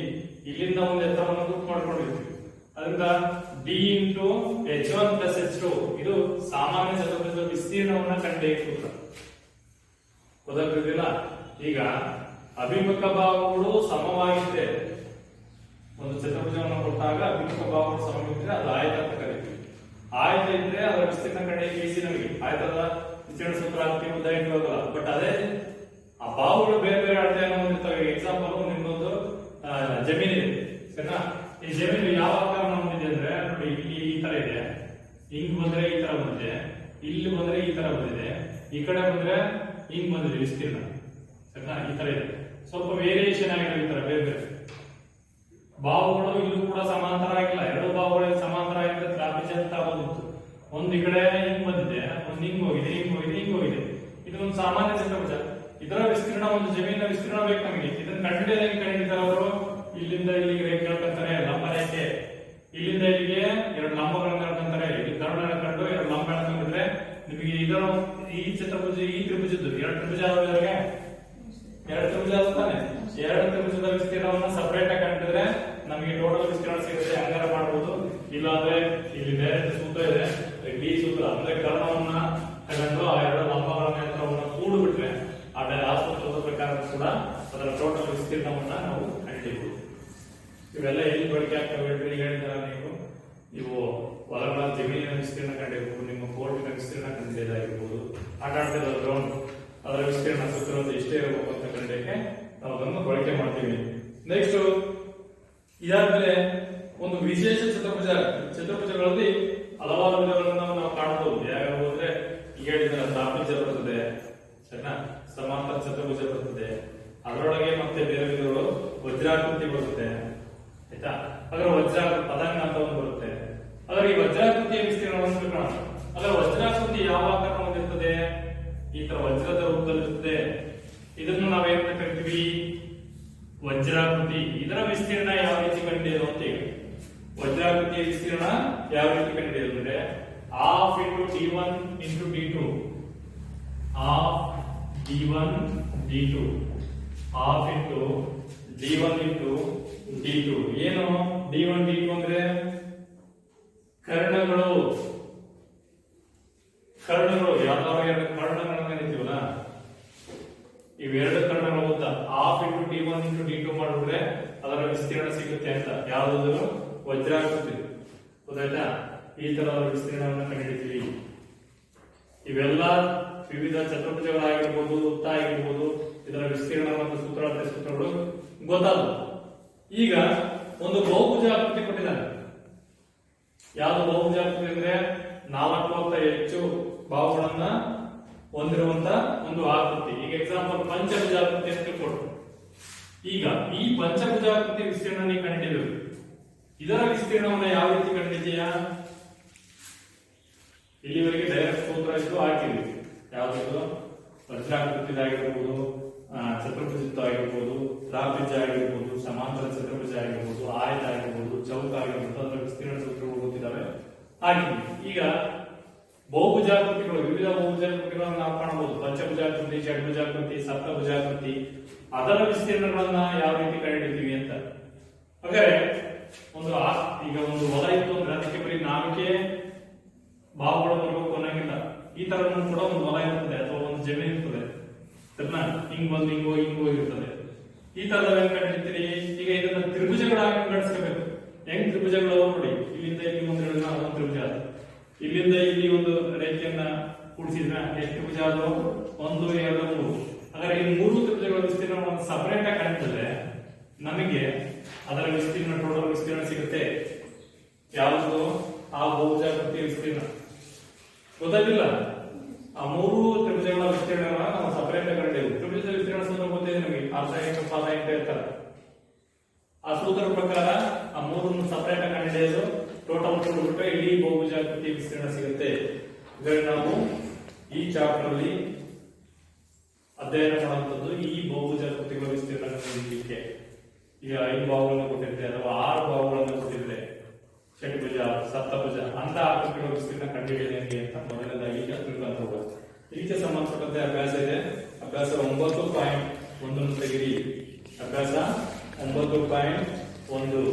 ಇಲ್ಲಿಂದ ಒಂದು ಎತ್ತರವನ್ನು ಗುರುತು ಮಾಡ್ಕೊಂಡಿರ್ತೀವಿ. ಅದರಿಂದ d into h1 plus h2 ಇದು ಸಾಮಾನ್ಯ ಚತುರ್ಭುಜದ ವಿಸ್ತೀರ್ಣವನ್ನ ಕಂಡುಹಿಡಿಯುವ ಸೂತ್ರ. ಗೊತ್ತಾಗ್ತಿದಿಲ್ಲ? ಈಗ ಅಭಿಮುಖ ಬಾಹುಗಳು ಸಮವಾಗಿದ್ದರೆ, ಒಂದು ಚತುರ್ಭುಜವನ್ನು ಕೊಟ್ಟಾಗ ಅಭಿಮುಖ ಬಾಹುಗಳು ಸಮವಾಗಿದ್ದರೆ ಅದು ಆಯತ ಅಂತ ಕರಿತೀವಿ. ಆಯತ ಇದ್ರೆ ಅದರ ವಿಸ್ತೀರ್ಣ ಕಂಡುಹಿಡಿಯಕ್ಕೆ ಈಸಿ ನಮಗೆ. ಆಯತದ ವಿಸ್ತೀರ್ಣ ಸೂತ್ರ ಹಾಕಿ ಉದ್ದ ಇಟ್ಕೋಗಲ್ಲ. ಬಟ್ ಅದೇ ಆ ಬಾಹುಗಳು ಬೇರೆ ಬೇರೆ ಅಳತೆಯನ್ನು ಹೊಂದಿರ್ತವೆ. ಎಕ್ಸಾಂಪಲ್, ನಿಮ್ದೊಂದು ಜಮೀನಿದೆ, ಸರಿನಾ? ಈ ಜಮೀನು ಯಾವ ಆಕಾರವನ್ನು ಹೊಂದಿದೆ ಅಂದ್ರೆ ನೋಡಿ, ಇಲ್ಲಿ ಈ ತರ ಇದೆ, ಹಿಂಗ್ ಬಂದ್ರೆ ಈ ತರ ಬಂದಿದೆ, ಇಲ್ಲಿ ಬಂದ್ರೆ ಈ ತರ ಬಂದಿದೆ, ಈ ಕಡೆ ಬಂದ್ರೆ ಹಿಂಗ್ ಬಂದಿದೆ ವಿಸ್ತೀರ್ಣ, ಸರಿನಾ? ಈ ತರ ಇದೆ. ಸ್ವಲ್ಪ ವೇರಿಯೇಷನ್ ಆಗಿದೆ ಈ ತರ ಬೇರೆ ಬೇರೆ ಬಾಹುಗಳು. ಇಲ್ಲೂ ಕೂಡ ಸಮಾಂತರ ಆಗಿಲ್ಲ. ಎರಡು ಬಾಹುಗಳಿಗೆ ಸಮಾಂತರ ಆಗಿದ್ರೆ ತ್ರಾಪಿಜ್ಯ ಅಂತ ಆಗೋದಿತ್ತು. ಒಂದ್ ಈ ಕಡೆ ಹಿಂಗ್ ಬಂದಿದೆ, ಒಂದ್ ಹಿಂಗ್ ಹೋಗಿದೆ, ಹಿಂಗ್ ಹೋಗಿದೆ, ಹಿಂಗ್ ಹೋಗಿದೆ. ಇದು ಒಂದು ಸಾಮಾನ್ಯ ಚತುರ್ಭುಜ. ಇದರ ವಿಸ್ತೀರ್ಣ, ಒಂದು ಜಮೀನಿನ ವಿಸ್ತೀರ್ಣ ಬೇಕು ನಮಗೆ. ಇದನ್ನ ಕಂಡುಹಿಡಿಯಲಿಕ್ಕೆ ಅವರು ಇಲ್ಲಿಂದ ಇಲ್ಲಿಗೆ ರೇಖೆ ಹೇಳ್ಕೊಂತಾರೆ, ಲಂಬ ರೇಖೆ. ಇಲ್ಲಿಂದ ಇಲ್ಲಿಗೆ ಎರಡು ಲಂಬಗಳನ್ನು ಹೇಳ್ಕೊಂತಾರೆ. ಇಲ್ಲಿ ಕರ್ಣ ಹೇಳ್ಕೊಂಡು ಎರಡು ಲಂಬ ಹೇಳ್ಕೊಂಡ್ರೆ ನಿಮಗೆ ಇದರ ಈ ಚತುರ್ಭುಜ, ಈ ತ್ರಿಭುಜದ್ದು ಎರಡು ತ್ರಿಭುಜ ಆಗೋದ್ರಾಗೆ ಎರಡು ತ್ರಿಭುಜ ಆಗುತ್ತಾನೆ. ಎರಡು ತ್ರಿಭುಜದ ವಿಸ್ತೀರ್ಣವನ್ನು ಸಪರೇಟ್ ಆಗಿ ಕಂಡಿದ್ರೆ ನಮಗೆ ಟೋಟಲ್ ವಿಸ್ತೀರ್ಣ ಸಿಗುತ್ತೆ. ಹಂಗಾರ ಮಾಡಬಹುದು. ಇಲ್ಲಾಂದ್ರೆ ಇಲ್ಲಿ ಡೈರೆಕ್ಟ್ ಸೂತ್ರ ಇದೆ, ಡಿ ಸೂತ್ರ. ಅಂದ್ರೆ ಕರ್ಣವನ್ನ ತಗೊಂಡು ಆ ಎರಡು ಲಂಬಗಳ ಎತ್ತರವನ್ನು ಕೂಡು ಬಿಟ್ರೆ ಆ ಸೂತ್ರದ ಪ್ರಕಾರ ಕೂಡ ಅದರ ಟೋಟಲ್ ವಿಸ್ತೀರ್ಣವನ್ನ ನಾವು ಕಂಡುಹಿಡಿಯಬಹುದು. ಇವೆಲ್ಲ ಎಲ್ಲಿ ಬಳಕೆ ಆಗ್ತವೆ ಹೇಳಿದಾರ ನೀವು. ಇವು ಹೊಲಗಳ ಜಮೀನಿನ ವಿಸ್ತೀರ್ಣ ಕಂಡಿರ್ಬೋದು, ನಿಮ್ಮ ಕೋರ್ಟಿನ ವಿಸ್ತೀರ್ಣ ಕಂಡಿದ್ದಾಗಿರ್ಬೋದು, ಆಟ ಆಡ್ತಿರೋ ಗ್ರೌಂಡ್ ಅದರ ವಿಸ್ತೀರ್ಣ ಸೂತ್ರವನ್ನು ಇಷ್ಟೇ ಇರಬೇಕು ಅಂತ ಕಂಡಿಕ್ಕೆ ನಾವು ಅದನ್ನು ಬಳಕೆ ಮಾಡ್ತೀವಿ. ನೆಕ್ಸ್ಟ್ ಇದಾದ್ಮೇಲೆ ಒಂದು ವಿಶೇಷ ಚತುರ್ಭುಜಗಳಲ್ಲಿ ಹಲವಾರು ವಿಧಗಳನ್ನು ನಾವು ಕಾಣಬಹುದು. ಯಾವ್ಯಾವ ಅಂದ್ರೆ ಈಗ ಹೇಳಿದ್ರೆ ತ್ರಾಪಿಜ್ಯ ಬರ್ತದೆ, ಸರಿನಾ, ಸಮಾಂತರ ಚತುರ್ಭುಜ ಬರ್ತದೆ, ಅದರೊಳಗೆ ಮತ್ತೆ ಬೇರೆ ವಿಧಗಳು ವಜ್ರಾಕೃತಿ ಬರುತ್ತೆ, ಆಯ್ತಾ. ಅದರ ವಜ್ರಾಕೃತಿ ಪದಂಗ ಅಂತ ಒಂದು ಬರುತ್ತೆ. ಅದರ ಈ ವಜ್ರಾಕೃತಿಯ ವಿಸ್ತೀರ್ಣವನ್ನು ತಿಳ್ಕೊಳ್ಳೋಣ. ಅದರ ವಜ್ರಾಕೃತಿ ಯಾವ ಆಕಾರ ಹೊಂದಿರ್ತದೆ? ಈ ತರ ವಜ್ರದ ರೂಪದಲ್ಲಿರ್ತದೆ. ಇದನ್ನು ನಾವೇನಂತ ಕರಿತೀವಿ? ವಜ್ರಾಕೃತಿ. ಇದರ ವಿಸ್ತೀರ್ಣ ಯಾವ ರೀತಿ ಕಂಡಿಡಿಯೋದು ಅಂತ ಹೇಳಿ, ವಜ್ರಾಕೃತಿಯ ವಿಸ್ತೀರ್ಣ ಯಾವ ರೀತಿ ಕಂಡಿಡಿಯೋದು ಅಂದ್ರೆ half into d1 into d2, half d1 d2, half into d1 into d2. ಏನು d1 d2 ಅಂದ್ರೆ ಕರ್ಣಗಳು. ಯಾವ್ದಾದ್ರು ಎರಡು ಕರ್ಣಗಳನ್ನ ಕರಿತೀವಲ್ಲ, ಇವೆರಡು ಕರ್ಣಗಳ ಉದ್ದ half into d1 into d2 ಮಾಡಿದ್ರೆ ಅದರ ವಿಸ್ತೀರ್ಣ ಸಿಗುತ್ತೆ ಅಂತ. ಯಾವುದು? ವಜ್ರಾಕೃತಿ. ಗೊತ್ತಾಯ್ತಾ? ಈ ತರ ವಿಸ್ತೀರ್ಣವನ್ನು ಕಂಡುಹಿಡಿತೀವಿ. ಇವೆಲ್ಲ ವಿವಿಧ ಚತುರ್ಭುಜಗಳಾಗಿರ್ಬೋದು, ವೃತ್ತ ಆಗಿರ್ಬೋದು, ಇದರ ವಿಸ್ತೀರ್ಣ ಮತ್ತು ಸೂತ್ರಗಳು ಗೊತ್ತಾದವು. ಈಗ ಒಂದು ಬಹುಭುಜಾಕೃತಿ ಕೊಟ್ಟಿದ್ದಾನೆ. ಯಾವುದು ಬಹುಭುಜಾಕೃತಿ ಅಂದ್ರೆ 4 ಹೆಚ್ಚು ಬಾಹುಗಳನ್ನ ಹೊಂದಿರುವಂತ ಒಂದು ಆಕೃತಿ. ಈಗ ಎಕ್ಸಾಂಪಲ್ ಪಂಚಭುಜಾಕೃತಿ ಅಂತ ಕೊಟ್ಟು, ಈಗ ಈ ಪಂಚಭುಜಾಕೃತಿ ವಿಸ್ತೀರ್ಣ ನೀವು ಕಂಡುಹಿಡಿಯಬೇಕು. ಇದರ ವಿಸ್ತೀರ್ಣವನ್ನು ಯಾವ ರೀತಿ ಕಂಡುಹಿಡಿತೀಯಾ? ಇಲ್ಲಿವರೆಗೆ ಡೈರೆಕ್ಟ್ ಸೂತ್ರ ಇದ್ದು ಹಾಕಿದ್ವಿ. ಯಾವುದು? ವಜ್ರಾಕೃತಿದಾಗಿರ್ಬೋದು, ಚತುರ್ಭುಜ ಆಗಿರ್ಬೋದು, ತ್ರಾಪಿಜ್ಯ ಆಗಿರ್ಬೋದು, ಸಮಾಂತರ ಚತುರ್ಭುಜ ಆಗಿರ್ಬೋದು, ಆಯತ ಆಗಿರ್ಬೋದು, ಚೌಕ ಆಗಿರ್ಬೋದು, ಅದರ ವಿಸ್ತೀರ್ಣ ಸೂತ್ರಗಳು ಗೊತ್ತಿದ್ದಾವೆ, ಹಾಕಿದ್ವಿ. ಈಗ ಬಹುಭುಜಾಕೃತಿಗಳು, ವಿವಿಧ ಬಹುಭುಜಾಕೃತಿಗಳನ್ನು ನಾವು ಕಾಣಬಹುದು. ಪಂಚಭುಜಾಕೃತಿ, ಷಡ್ಭುಜಾಕೃತಿ, ಸಪ್ತಭುಜಾಕೃತಿ, ಅದರ ವಿಸ್ತೀರ್ಣಗಳನ್ನ ಯಾವ ರೀತಿ ಕಂಡುಹಿಡಿತೀವಿ ಅಂತ. ಹಾಗಾದ್ರೆ ಈಗ ಒಂದು ಹೊಲ ಇತ್ತು ಅಂದ್ರೆ ಅದಕ್ಕೆ ಬರೀ 4 ಬಾಹುಗಳು ಬರಬೇಕು ಅನ್ನಂಗಿಲ್ಲ. ಈ ತರ ಕೂಡ ಒಂದು ಹೊಲ ಇರ್ತದೆ ಅಥವಾ ಒಂದು ಜಮೀನು ಇರ್ತದೆ, ಹಿಂಗ್ ಬಂದು ಹಿಂಗೋ ಇರ್ತದೆ. ಈ ತರದ ಕಂಡಿರ್ತೀರಿ. ಈಗ ಇದನ್ನ ತ್ರಿಭುಜಗಳಾಗಿ ನಡೆಸಬೇಕು. ಹೆಂಗ್ ತ್ರಿಭುಜಗಳು ನೋಡಿ, ಇಲ್ಲಿಂದ ಇಲ್ಲಿ ಒಂದು ತ್ರಿಭುಜ, ಇಲ್ಲಿಂದ ಇಲ್ಲಿ ಒಂದು ರೇಖೆಯನ್ನ ಕೂಡಿಸಿದ್ರೆ ಎಷ್ಟು ತ್ರಿಭುಜ ಆದವು? 1, 2, 3. ಹಾಗಾದ್ರೆ ಈ 3 ತ್ರಿಭುಜಗಳ ವಿಸ್ತೀರ್ಣವನ್ನು ಸಪರೇಟ್ ಆಗಿ ಕಾಣ್ತದೆ. ನಮಗೆ ಅದರ ವಿಸ್ತೀರ್ಣ, ಟೋಟಲ್ ವಿಸ್ತೀರ್ಣ ಸಿಗುತ್ತೆ. ಯಾವುದು? ಆ ಬಹುಭುಜಾಕೃತಿಯ ವಿಸ್ತೀರ್ಣ. ಗೊತ್ತಾಗಿಲ್ಲ? ಆ 3 ತ್ರಿಭುಜಗಳ ವಿಸ್ತೀರ್ಣಗಳನ್ನ ನಾವು ಸಪರೇಟ್ ಆಗಿ ಕಂಡಿದ್ದೇವೆ. ತ್ರಿಭುಜದ ವಿಸ್ತೀರ್ಣ ಸೂತ್ರ ಗೊತ್ತಿದೆ ನಮಗೆ, ಅರ್ಧ ಇಂಟು ಪಾದ ಇಂಟು ಇರ್ತಾರೆ. ಆ ಸೂತ್ರದ ಪ್ರಕಾರ ಆ 3 ಸಪರೇಟ್ ಆಗಿ ಕಂಡಿಡಿಯೋದು, ಟೋಟಲ್ ಕೂಡಿಬಿಟ್ರೆ ಇಡೀ ಬಹುಭುಜಾಕೃತಿಯ ವಿಸ್ತೀರ್ಣ ಸಿಗುತ್ತೆ. ಇದರಲ್ಲಿ ನಾವು ಈ ಚಾಪ್ಟರ್ ಅಲ್ಲಿ ಅಧ್ಯಯನ ಮಾಡುವಂತದ್ದು ಈ ಬಹುಭುಜಾಕೃತಿಗಳ ವಿಸ್ತೀರ್ಣ ಕಂಡುಹಿಡಿಯಲಿಕ್ಕೆ. ಈಗ 5 ಬಾಹುಗಳನ್ನು ಕೊಟ್ಟಿದ್ರೆ ಅಥವಾ 6 ಬಾಹುಗಳನ್ನು ಕೊಟ್ಟಿದ್ರೆ, ಷಡ್ಭುಜ, ಸಪ್ತಭುಜ ಅಂತ ಆಕೃತಿಗಳ ವಿಸ್ತೀರ್ಣ ಕಂಡುಹಿಡಿಯಲಿ ಅಂತ ಮೊದಲನೇದಾಗಿ ಈಗ ತಿಳ್ಕೊಂತ ಹೋಗೋದು. ಇದಕ್ಕೆ ಸಂಬಂಧಪಟ್ಟಂತೆ ಅಭ್ಯಾಸ ಇದೆ. ಅಭ್ಯಾಸ 9.1 ತೆಗಿರಿ. ಅಭ್ಯಾಸ 9.1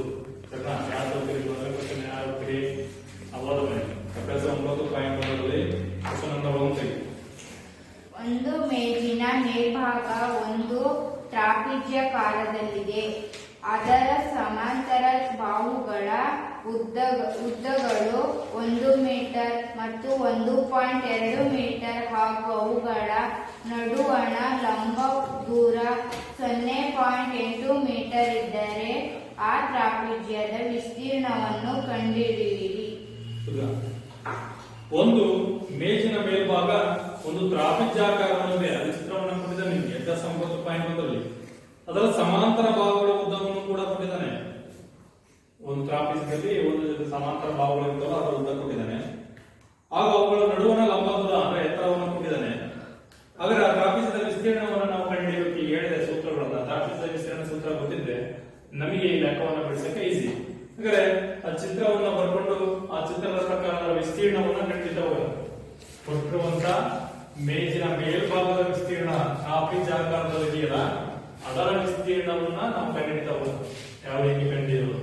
ಅಭ್ಯಾಸ 9.1ರಲ್ಲಿ ಕ್ವಶನ್ ನಂಬರ್ 1 ತೆಗಿ. ಒಂದು ಮೇಜಿನ ಮೇಲ್ಭಾಗ ಒಂದು ತ್ರಾಪಿಜ್ಯಾಕಾರದಲ್ಲಿದೆ. ಅದರ ಸಮಾಂತರ ಬಾಹುಗಳ ಉದ್ದಗಳು 1 ಮೀಟರ್ ಮತ್ತು 1.2 ಮೀಟರ್ ಹಾಗೂ ಅವುಗಳ ನಡುವಣ ಲಂಬ ದೂರ 0.8 ಮೀಟರ್ ಇದ್ದರೆ ಆ ತ್ರಾಪಿಜ್ಯದ ವಿಸ್ತೀರ್ಣವನ್ನು ಕಂಡುಹಿಡಿಯಿರಿ. ಒಂದು ಮೇಜಿನ ಮೇಲ್ಭಾಗ ಒಂದು ತ್ರಾಪಿಜ್ಯಾಕಾರದಲ್ಲಿದೆ. ಅದು ಚಿತ್ರವನ್ನು ಕೊಟ್ಟಿದ್ದಾನೆ ನಿಮಗೆ 9.1ರಲ್ಲಿ. ಅದರ ಸಮಾಂತರ ಭಾಗಗಳ ಉದ್ದವನ್ನು ಕೂಡ ಕೊಟ್ಟಿದ್ದಾನೆ. ಒಂದು ತ್ರಾಪಿಜ್ಯದಲ್ಲಿ ಒಂದು ಸಮಾಂತರ ಭಾಗಗಳು ಇರ್ತವೆ, ಅದರ ಉದ್ದ ಕೊಟ್ಟಿದ್ದಾನೆ. ಆಗ ಅವುಗಳ ನಡುವಣ ಲಂಬ ದೂರ ಅಂದ್ರೆ ಎತ್ತರವನ್ನು ಕೊಟ್ಟಿದ್ದಾನೆ. ಹಾಗಾದ್ರೆ ಆ ತ್ರಾಪಿಜ್ಯದ ವಿಸ್ತೀರ್ಣವನ್ನು ನಾವು ಕಂಡುಹಿಡಿಯಬೇಕು. ಈಗ ಹೇಳಿದ ಸೂತ್ರಗಳನ್ನ, ತ್ರಾಪಿಜ್ಯದ ವಿಸ್ತೀರ್ಣ ಸೂತ್ರ ಗೊತ್ತಿದ್ರೆ ನಮಗೆ ಈ ಲೆಕ್ಕವನ್ನು ಬಿಡಿಸಕ್ಕೆ ಈಸಿ. ಹಾಗಾದ್ರೆ ಆ ಚಿತ್ರವನ್ನ ಬರ್ಕೊಂಡು ಆ ಚಿತ್ರದ ಪ್ರಕಾರ ವಿಸ್ತೀರ್ಣವನ್ನು ಕಂಡುಹಿಡಿತಾ ಹೋಗೋಣ. ಕೊಟ್ಟಿರುವಂತ ಮೇಜಿನ ಮೇಲ್ಭಾಗದ ವಿಸ್ತೀರ್ಣ ತ್ರಾಪಿಜ್ಯಾಕಾರದಲ್ಲಿ ಇದೆಯಲ್ಲ, ಅದರ ವಿಸ್ತೀರ್ಣವನ್ನ ನಾವು ಕಂಡುಹಿಡಿತಾ ಹೋಗೋಣ. ಯಾವ ರೀತಿ ಕಂಡುಹಿಡಿಯೋದು?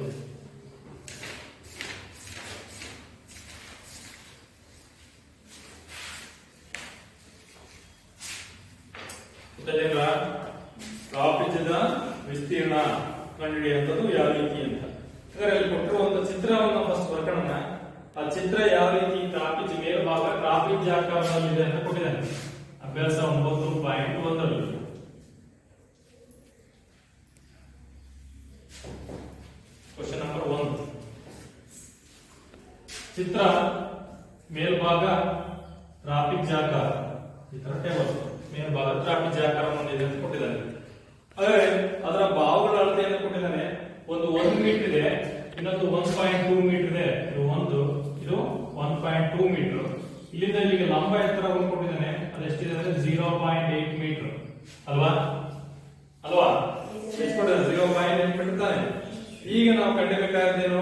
ತ್ರಾಪಿಜ್ಯದ ವಿಸ್ತೀರ್ಣ ಕಂಡುಹಿಡಿಯುವಂಥದ್ದು ಯಾವ ರೀತಿ ಅಂತ. ಹಾಗಾದ್ರೆ ಅಲ್ಲಿ ಕೊಟ್ಟಿರುವಂತ ಚಿತ್ರವನ್ನು ಫಸ್ಟ್ ಬರ್ಕೊಳ್ಳೋಣ. ಆ ಚಿತ್ರ ಯಾವ ರೀತಿ ಟ್ರಾಪಿಜ್ ಮೇಲ್ಭಾಗ ಟ್ರಾಪಿಜ್ ಆಕಾರದಲ್ಲಿದೆ ಅಂತ ಕೊಟ್ಟಿದ್ದಾನೆ. ಅಭ್ಯಾಸ 9.1ರಲ್ಲಿ ಕ್ವಶನ್ ನಂಬರ್ 1. ಚಿತ್ರ ಮೇಲ್ಭಾಗ ಟ್ರಾಪಿಜ್ ಆಕಾರ, ಈ ತರ ಟೇಬಲ್ ಮೇಲ್ಭಾಗ ಟ್ರಾಪಿಜ್ ಆಕಾರ ಹೊಂದಿದೆ ಅಂತ ಕೊಟ್ಟಿದ್ದಾನೆ. ಆದರೆ ಅದರ ಬಾಹುಗಳ ಅಳತೆಯನ್ನು ಕೊಟ್ಟಿದ್ದಾನೆ. ಒಂದು 1 ಮೀಟರ್ ಇದೆ, ಇನ್ನೊಂದು 1.2 ಮೀಟರ್ ಇದೆ. ಇದು 1.2 ಮೀಟರ್. ಇಲ್ಲಿಂದ ಇಲ್ಲಿಗೆ ಲಂಬ ಎತ್ತರವನ್ನು ಕೊಟ್ಟಿದ್ದಾನೆ. ಅದೆಷ್ಟಿದೆ ಅಂದ್ರೆ 0.8 ಮೀಟರ್ ಅಲ್ವಾ? ಎಷ್ಟು ಕೊಟ್ಟಿದ್ದಾನೆ? 0.8 ಮೀಟರ್ ತಾನೆ. ಈಗ ನಾವು ಕಂಡುಬೇಕಾದ್ದೇನು?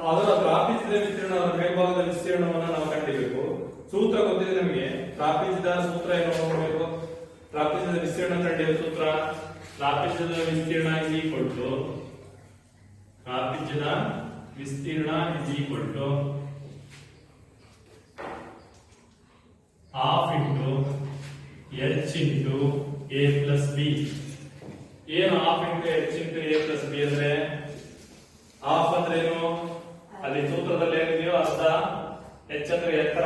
ಅದರ ಟ್ರಾಪಿಜ್ದ ವಿಸ್ತೀರ್ಣ, ಅದರ ಮೇಲ್ಭಾಗದ ವಿಸ್ತೀರ್ಣವನ್ನು ನಾವು ಕಂಡುಹಿಡಿಯಬೇಕು. ಸೂತ್ರ ಗೊತ್ತಿದೆ ನಮಗೆ. ಟ್ರಾಪಿಜ್ದ ಸೂತ್ರ ಏನು ನೋಡಬೇಕು? ಟ್ರಾಪಿಜ್ದ ವಿಸ್ತೀರ್ಣ ಕಂಡುಹಿಡಿಯುವ ಸೂತ್ರ ಟ್ರಾಪಿಜ್ದ ವಿಸ್ತೀರ್ಣ is equal to ಟ್ರಾಪಿಜ್ದ ವಿಸ್ತೀರ್ಣ is equal to half into h into a plus b. ಏನು half into h into a plus b ಅಂದ್ರೆ? half ಅಂದ್ರೆ ಏನು? ಅಲ್ಲಿ ಸೂತ್ರದಲ್ಲಿ ಏನಿದೆಯೋ ಅರ್ಧ, h ಅಂದ್ರೆ ಎತ್ತರ,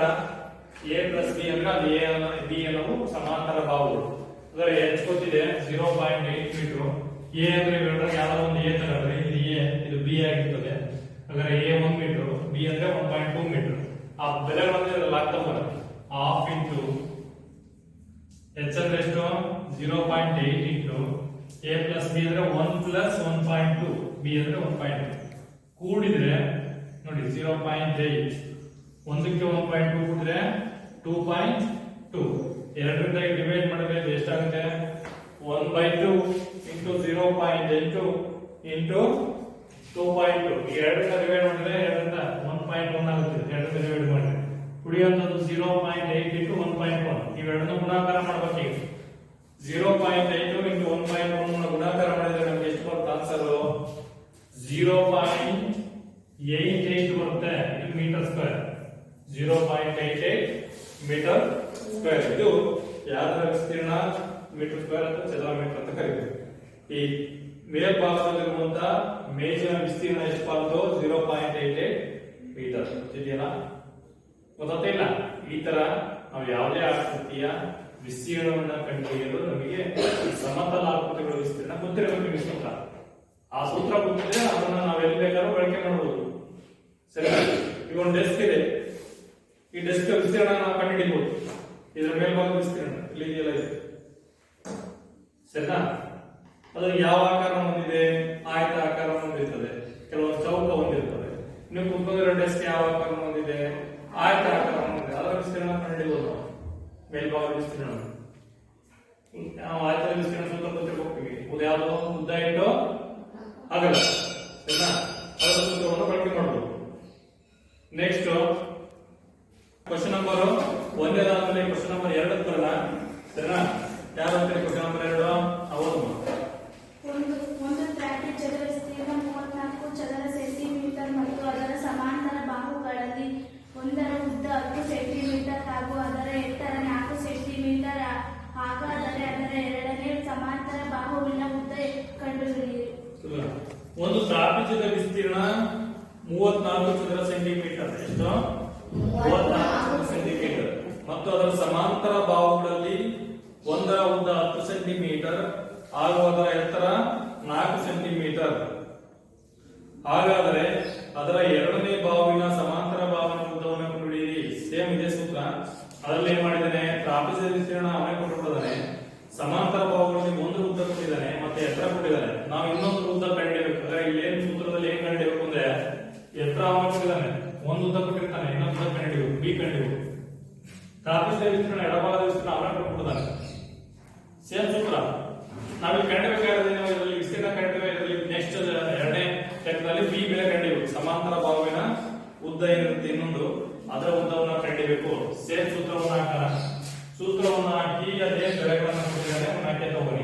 a plus b ಅಂದ್ರೆ ಅಲ್ಲಿ a b ಅನ್ನೋವು ಸಮಾಂತರ ಬಾಹುಗಳು. ಅಂದ್ರೆ h ಗೊತ್ತಿದೆ 0.8 ಮೀಟರ್. a ಅಂದ್ರೆ ಯಾವ್ದೋ ಒಂದು a ತಗೊಂಡ್ರೆ ಇದು a, ಇದು b ಆಗಿರ್ತದೆ. ಹಾಗಾದ್ರೆ a 1 ಮೀಟರ್, b ಅಂದ್ರೆ 1.2 ಮೀಟರ್. ಆ ಬೆಲೆಗಳನ್ನು ಇದರಲ್ಲಿ ಹಾಕ್ತಾ ಬರುತ್ತೆ. half into h ಅಂದ್ರೆ ಎಷ್ಟು? 0.8 into a plus b ಅಂದ್ರೆ 1 plus 1.2, b ಅಂದ್ರೆ 1.2. ಕೂಡಿದ್ರೆ ನೋಡಿ 0.8, ಒಂದಕ್ಕೆ 1.2 ಕೂಡಿದ್ರೆ 2.2. ಎರಡರಿಂದ ಡಿವೈಡ್ ಮಾಡಿದ್ರೆ ಎಷ್ಟಾಗುತ್ತೆ? 1/2 into 0.8 into 2.2. ಎರಡರಿಂದ ಡಿವೈಡ್ ಮಾಡಿದ್ರೆ 1.1 ಆಗುತ್ತೆ. ಎರಡರಿಂದ ಡಿವೈಡ್ ಮಾಡಿದ್ರೆ ಉಳಿಯುವಂತದ್ದು 0.8 into 1.1. ಇವೆರಡನ್ನು ಗುಣಾಕಾರ ಮಾಡಬೇಕು. 0.8 into 1.1 ಗುಣಾಕಾರ ಮಾಡಿದ್ರೆ ನಮಗೆ ಎಷ್ಟು ಬರುತ್ತೆ ಆನ್ಸರ್? 0.88 ಬರುತ್ತೆ. ಇದು ಮೀಟರ್ ಸ್ಕ್ವೇರ್. 0.88 metre square. ಇದು ಯಾವ್ದರ ವಿಸ್ತೀರ್ಣ? ಮೀಟರ್ ಸ್ಕ್ವೇರ್ ಅಥವಾ ಚದರ ಮೀಟರ್ ಅಂತ ಕರೀತೀವಿ. ಈ ಮೇಲ್ಭಾಗದಲ್ಲಿರುವಂತಹ ಮೇಜಿನ ವಿಸ್ತೀರ್ಣ ಎಷ್ಟು ಬಂತು? 0.88 ಮೀಟರ್. ಇದೆಯಲ್ಲ, ಗೊತ್ತಿಲ್ಲ? ಈ ತರ ನಾವು ಯಾವುದೇ ಆಕೃತಿಯ ವಿಸ್ತೀರ್ಣವನ್ನು ಕಂಡುಹಿಡಿಯಲು ನಮಗೆ ಸಮತಲ ಆಕೃತಿಗಳ ವಿಸ್ತೀರ್ಣ ಗೊತ್ತಿರಬೇಕು. ಸೂತ್ರ, ಆ ಸೂತ್ರ ಗೊತ್ತಿದ್ರೆ ಅದನ್ನ ನಾವು ಎಲ್ಲಿ ಬೇಕಾದ್ರೂ ಬಳಕೆ ಮಾಡಬಹುದು. ಸರಿ, ಈಗ ಒಂದು ಡೆಸ್ಕ್ ಇದೆ. ಈ ಡೆಸ್ಕ್ ವಿಸ್ತೀರ್ಣ ನಾವು ಕಂಡುಹಿಡಿಯಬಹುದು. ಇದರ ಮೇಲ್ಭಾಗದ ವಿಸ್ತೀರ್ಣ ಇಲ್ಲಿ ಇದೆಯಲ್ಲ, ಇದೆ. ಸರಿನಾ? ಅದು ಯಾವ ಆಕಾರ ಹೊಂದಿದೆ? ಆಯತ ಆಕಾರ ಹೊಂದಿರ್ತದೆ, ಕೆಲವೊಂದು ಚೌಕ ಹೊಂದಿರ್ತದೆ. ನೀವು ಕುತ್ಕೊಂಡಿರೋ ಡೆಸ್ಕ್ ಯಾವ ಆಕಾರ ಹೊಂದಿದೆ? ಆಯತ ಆಕಾರ ಹೊಂದಿದೆ. ಅದರ ವಿಸ್ತೀರ್ಣ ಕಂಡುಹಿಡಿಯಬಹುದು ನಾವು. ಮೇಲ್ಭಾಗದ ವಿಸ್ತೀರ್ಣ ನಾವು ಆಯತದ ವಿಸ್ತೀರ್ಣ ಸೂತ್ರ ಗೊತ್ತಿರಬೇಕು. ಉದ್ದ ಯಾವುದು? ಉದ್ದ ಇಂಟು ಅಗಲ. ಸರಿನಾ? ಅದರ ಸೂತ್ರವನ್ನು ಬಳಕೆ ಮಾಡಬಹುದು. ನೆಕ್ಸ್ಟ್ ಕ್ವಶನ್ ನಂಬರ್ 1 ಆದ್ಮೇಲೆ ಕ್ವಶನ್ ನಂಬರ್ 2 ಬರೋಣ. ಸರಿನಾ? ಯಾರು ಅಂತಾರೆ ಕ್ವಶನ್ ನಂಬರ್ 2? ಅವರು ಒಂದು ಟ್ರಾಪಿಜ್ ಚದರ ವಿಸ್ತೀರ್ಣ 34 ಚದರ ಸೆಂಟಿಮೀಟರ್ ಮತ್ತು ಅದರ ಸಮಾಂತರ ಬಾಹುಗಳಲ್ಲಿ ಒಂದರ ಉದ್ದ 10 ಸೆಂಟಿಮೀಟರ್ ಹಾಗೂ ಅದರ ಎತ್ತರ 4 ಸೆಂಟಿಮೀಟರ್. ಹಾಗಾದರೆ ಅದರ ಎರಡನೇ ಸಮಾಂತರ ಬಾಹುವಿನ ಉದ್ದ ಕಂಡುಹಿಡಿಯಿರಿ. ಒಂದು ಟ್ರಾಪಿಜ್ದ ವಿಸ್ತೀರ್ಣ 34 ಚದರ ಸೆಂಟಿಮೀಟರ್. ಎಷ್ಟು? 34 ಸೆಂಟಿಮೀಟರ್. ಮತ್ತು ಅದರ ಸಮಾಂತರ ಬಾಹುಗಳಲ್ಲಿ ಒಂದರ ಉದ್ದ 10 ಸೆಂಟಿಮೀಟರ್ ಹಾಗೂ ಅದರ ಎತ್ತರ 4 ಸೆಂಟಿಮೀಟರ್. ಹಾಗಾದರೆ ಅದರ ಎರಡನೇ ಬಾಹುವಿನ ಸಮಾಂತರ ಬಾಹುವಿನ ಉದ್ದವನ್ನು ಕಂಡುಹಿಡಿಯಿರಿ. ಸೇಮ್ ಇದೆ ಸೂತ್ರ. ಅದರಲ್ಲಿ ಏನ್ ಮಾಡಿದ್ದಾನೆ? ಟ್ರಾಪಿಜ್ದ ವಿಸ್ತೀರ್ಣ ಅವನೇ ಕೊಟ್ಟಿದ್ದಾನೆ. ಸಮಾಂತರ ಬಾಹುಗಳಲ್ಲಿ ಒಂದು ಉದ್ದ ಕೊಟ್ಟಿದ್ದಾನೆ ಮತ್ತೆ ಎತ್ತರ ಕೊಟ್ಟಿದ್ದಾನೆ. ನಾವು ಇನ್ನೊಂದು ಉದ್ದ ಕಂಡುಹಿಡಿಯಬೇಕು. ಇಲ್ಲಿ ಏನ್ ಸೂತ್ರದಲ್ಲಿ ಏನ್ ಕಂಡುಹಿಡಿಯಬೇಕು ಅಂದ್ರೆ ಎತ್ತರ ಅವನೇ ಕೊಟ್ಟಿದ್ದಾನೆ, ಒಂದು ಉದ್ದ ಕೊಟ್ಟಿರ್ತಾನೆ, ಇನ್ನೊಂದು ಉದ್ದ ಕಂಡುಹಿಡಿಯಬೇಕು, ಬಿ ಕಂಡುಹಿಡಿಯಬೇಕು. ಟ್ರಾಪಿಜ್ದ ವಿಸ್ತೀರ್ಣ ಎಡಭಾಗದ ವಿಸ್ತೀರ್ಣ ಅವನೇ ಕೊಟ್ಟಿದ್ದಾನೆ. ಸೇಮ್ ಸೂತ್ರ. ನಾವಿಲ್ಲಿ ಕಂಡುಹಿಡಿಯಬೇಕಾದ್ರೆ ನಾವು ಇದರಲ್ಲಿ ವಿಸ್ತೀರ್ಣ ಕಂಡುಹಿಡಿಯುವ. ಇದರಲ್ಲಿ ನೆಕ್ಸ್ಟ್ ಎರಡನೇ ಲೆಕ್ಕದಲ್ಲಿ ಬಿ ಬೆಲೆ ಕಂಡುಹಿಡಿಯಬೇಕು. ಸಮಾಂತರ ಬಾಹುವಿನ ಉದ್ದ ಏನಿರುತ್ತೆ ಇನ್ನೊಂದು, ಅದರ ಉದ್ದವನ್ನು ಕಂಡುಹಿಡಿಯಬೇಕು. ಸೇಮ್ ಸೂತ್ರವನ್ನು ಹಾಕೋಣ. ಸೂತ್ರವನ್ನು ಹಾಕಿ ಅದೇ ಬೆಲೆಗಳನ್ನು ಕೊಟ್ಟಿದ್ದಾರೆ, ಹಾಕಿ ತಗೊಳ್ಳಿ.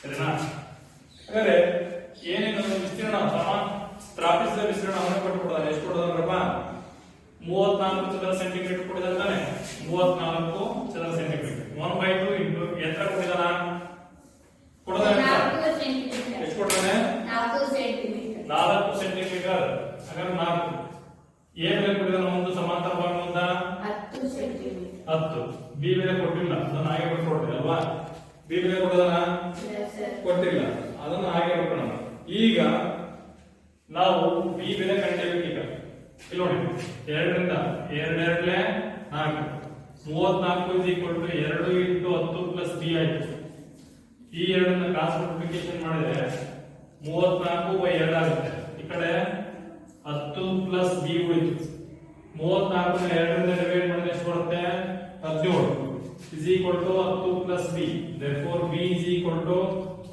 ಸರಿನಾ? ಹಾಗಾದ್ರೆ ಏನೇನು ವಿಸ್ತೀರ್ಣ ಟ್ರಾಪಿಜ್ದ ವಿಸ್ತೀರ್ಣ ಅವನೇ ಕೊಟ್ಟುಕೊಡ್ತಾನೆ. ಎಷ್ಟು ಕೊಡೋದಪ್ಪ? 34 ಚದರ ಸೆಂಟಿಮೀಟರ್ ಕೊಟ್ಟಿದ್ದಾನೆ. 34 ಚದರ ಸೆಂಟಿಮೀಟರ್ 1/2 ಇಂಟು ಎತ್ತರ ಕೊಟ್ಟಿದ್ದಾನ. ಕೊಡೋದಾನೆ ಎಷ್ಟು ಕೊಡ್ತಾನೆ? 4 ಸೆಂಟಿಮೀಟರ್. 4 ಸೆಂಟಿಮೀಟರ್ ಬೆಲೆ ಕೊಟ್ಟಿದ್ದಾನೆ ಒಂದು ಸಮಾಂತರ ಭಾಗ ಉದ್ದ 10 ಸೆಂಟಿಮೀಟರ್. 10. ಬಿ ಬೆಲೆ ಕೊಟ್ಟಿಲ್ಲ, ಅದನ್ನ ಹಾಗೆ ಬರ್ಕೊಡ್ರಿ ಅಲ್ವಾ. ಬಿ ಬೆಲೆ ಕೊಡೋದನ್ನ ಕೊಟ್ಟಿಲ್ಲ, ಅದನ್ನ ಹಾಗೆ ಬರ್ಕೊಳ್ಳೋಣ. ಈಗ ನಾವು ಬಿ ಬೆಲೆ ಕಂಡಿಬೇಕು. ಈಗ ಇಲ್ಲಿ ನೋಡಿ, 2 ರಿಂದ 2 2 4 34 2 × 10 + b ಆಯ್ತು. ಈ ಎರಡನ್ನ ಕ್ರಾಸ್ ಮಲ್ಟಿಪ್ಲಿಕೇಶನ್ ಮಾಡಿದ್ರೆ 34/2 ಆಗುತ್ತೆ. ಈ ಕಡೆ 10 + b ಉಳಿತು. 34 ನ 2 ರಿಂದ ಡಿವೈಡ್ ಮಾಡಿದ್ರೆ ಎಷ್ಟು ಬರುತ್ತೆ? 17 is equal to 10 + b. therefore b is equal to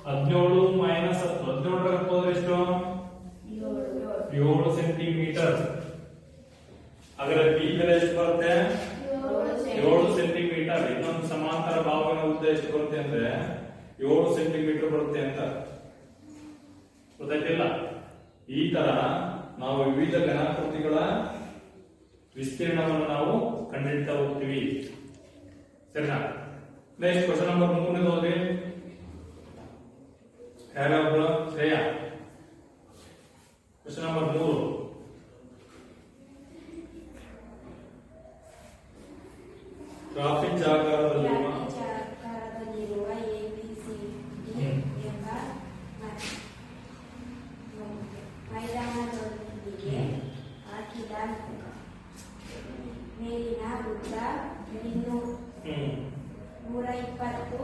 17 - 10. 17 ರ ಹೋದ್ರೆ ಎಷ್ಟು? 7 ಸೆಂಟಿಮೀಟರ್. ಹಾಗಾದ್ರೆ b ಬೆಲೆ ಎಷ್ಟು ಬರುತ್ತೆ? 7 ಸೆಂಟಿಮೀಟರ್. ಇನ್ನೊಂದು ಸಮಾಂತರ ಭಾಗದ ಉದ್ದ ಎಷ್ಟು ಬರುತ್ತೆ ಅಂದ್ರೆ 7 ಸೆಂಟಿಮೀಟರ್ ಬರುತ್ತೆ ಅಂತ ಗೊತ್ತಾಯ್ತಿಲ್ಲ? ಈ ತರ ನಾವು ವಿವಿಧ ಘನಾಕೃತಿಗಳ ವಿಸ್ತೀರ್ಣವನ್ನು ನಾವು ಕಂಡುಹಿಡಿತಾ ಹೋಗ್ತೀವಿ. ಸರಿನಾ? ನೆಕ್ಸ್ಟ್ ಕ್ವಶನ್ ನಂಬರ್ 3 ಓದಿ. ಯಾರ್ಯಾರು? ಶ್ರೇಯಾ. Question number 3. ಟ್ರಾಫಿಕ್ ಆಕಾರದಲ್ಲಿರುವ ABCD ಎಂಬ ಮೈದಾನದೊಂದಿಗೆ ಹಾಕಿದ ಮೇಲಿನ ಉದ್ದ 120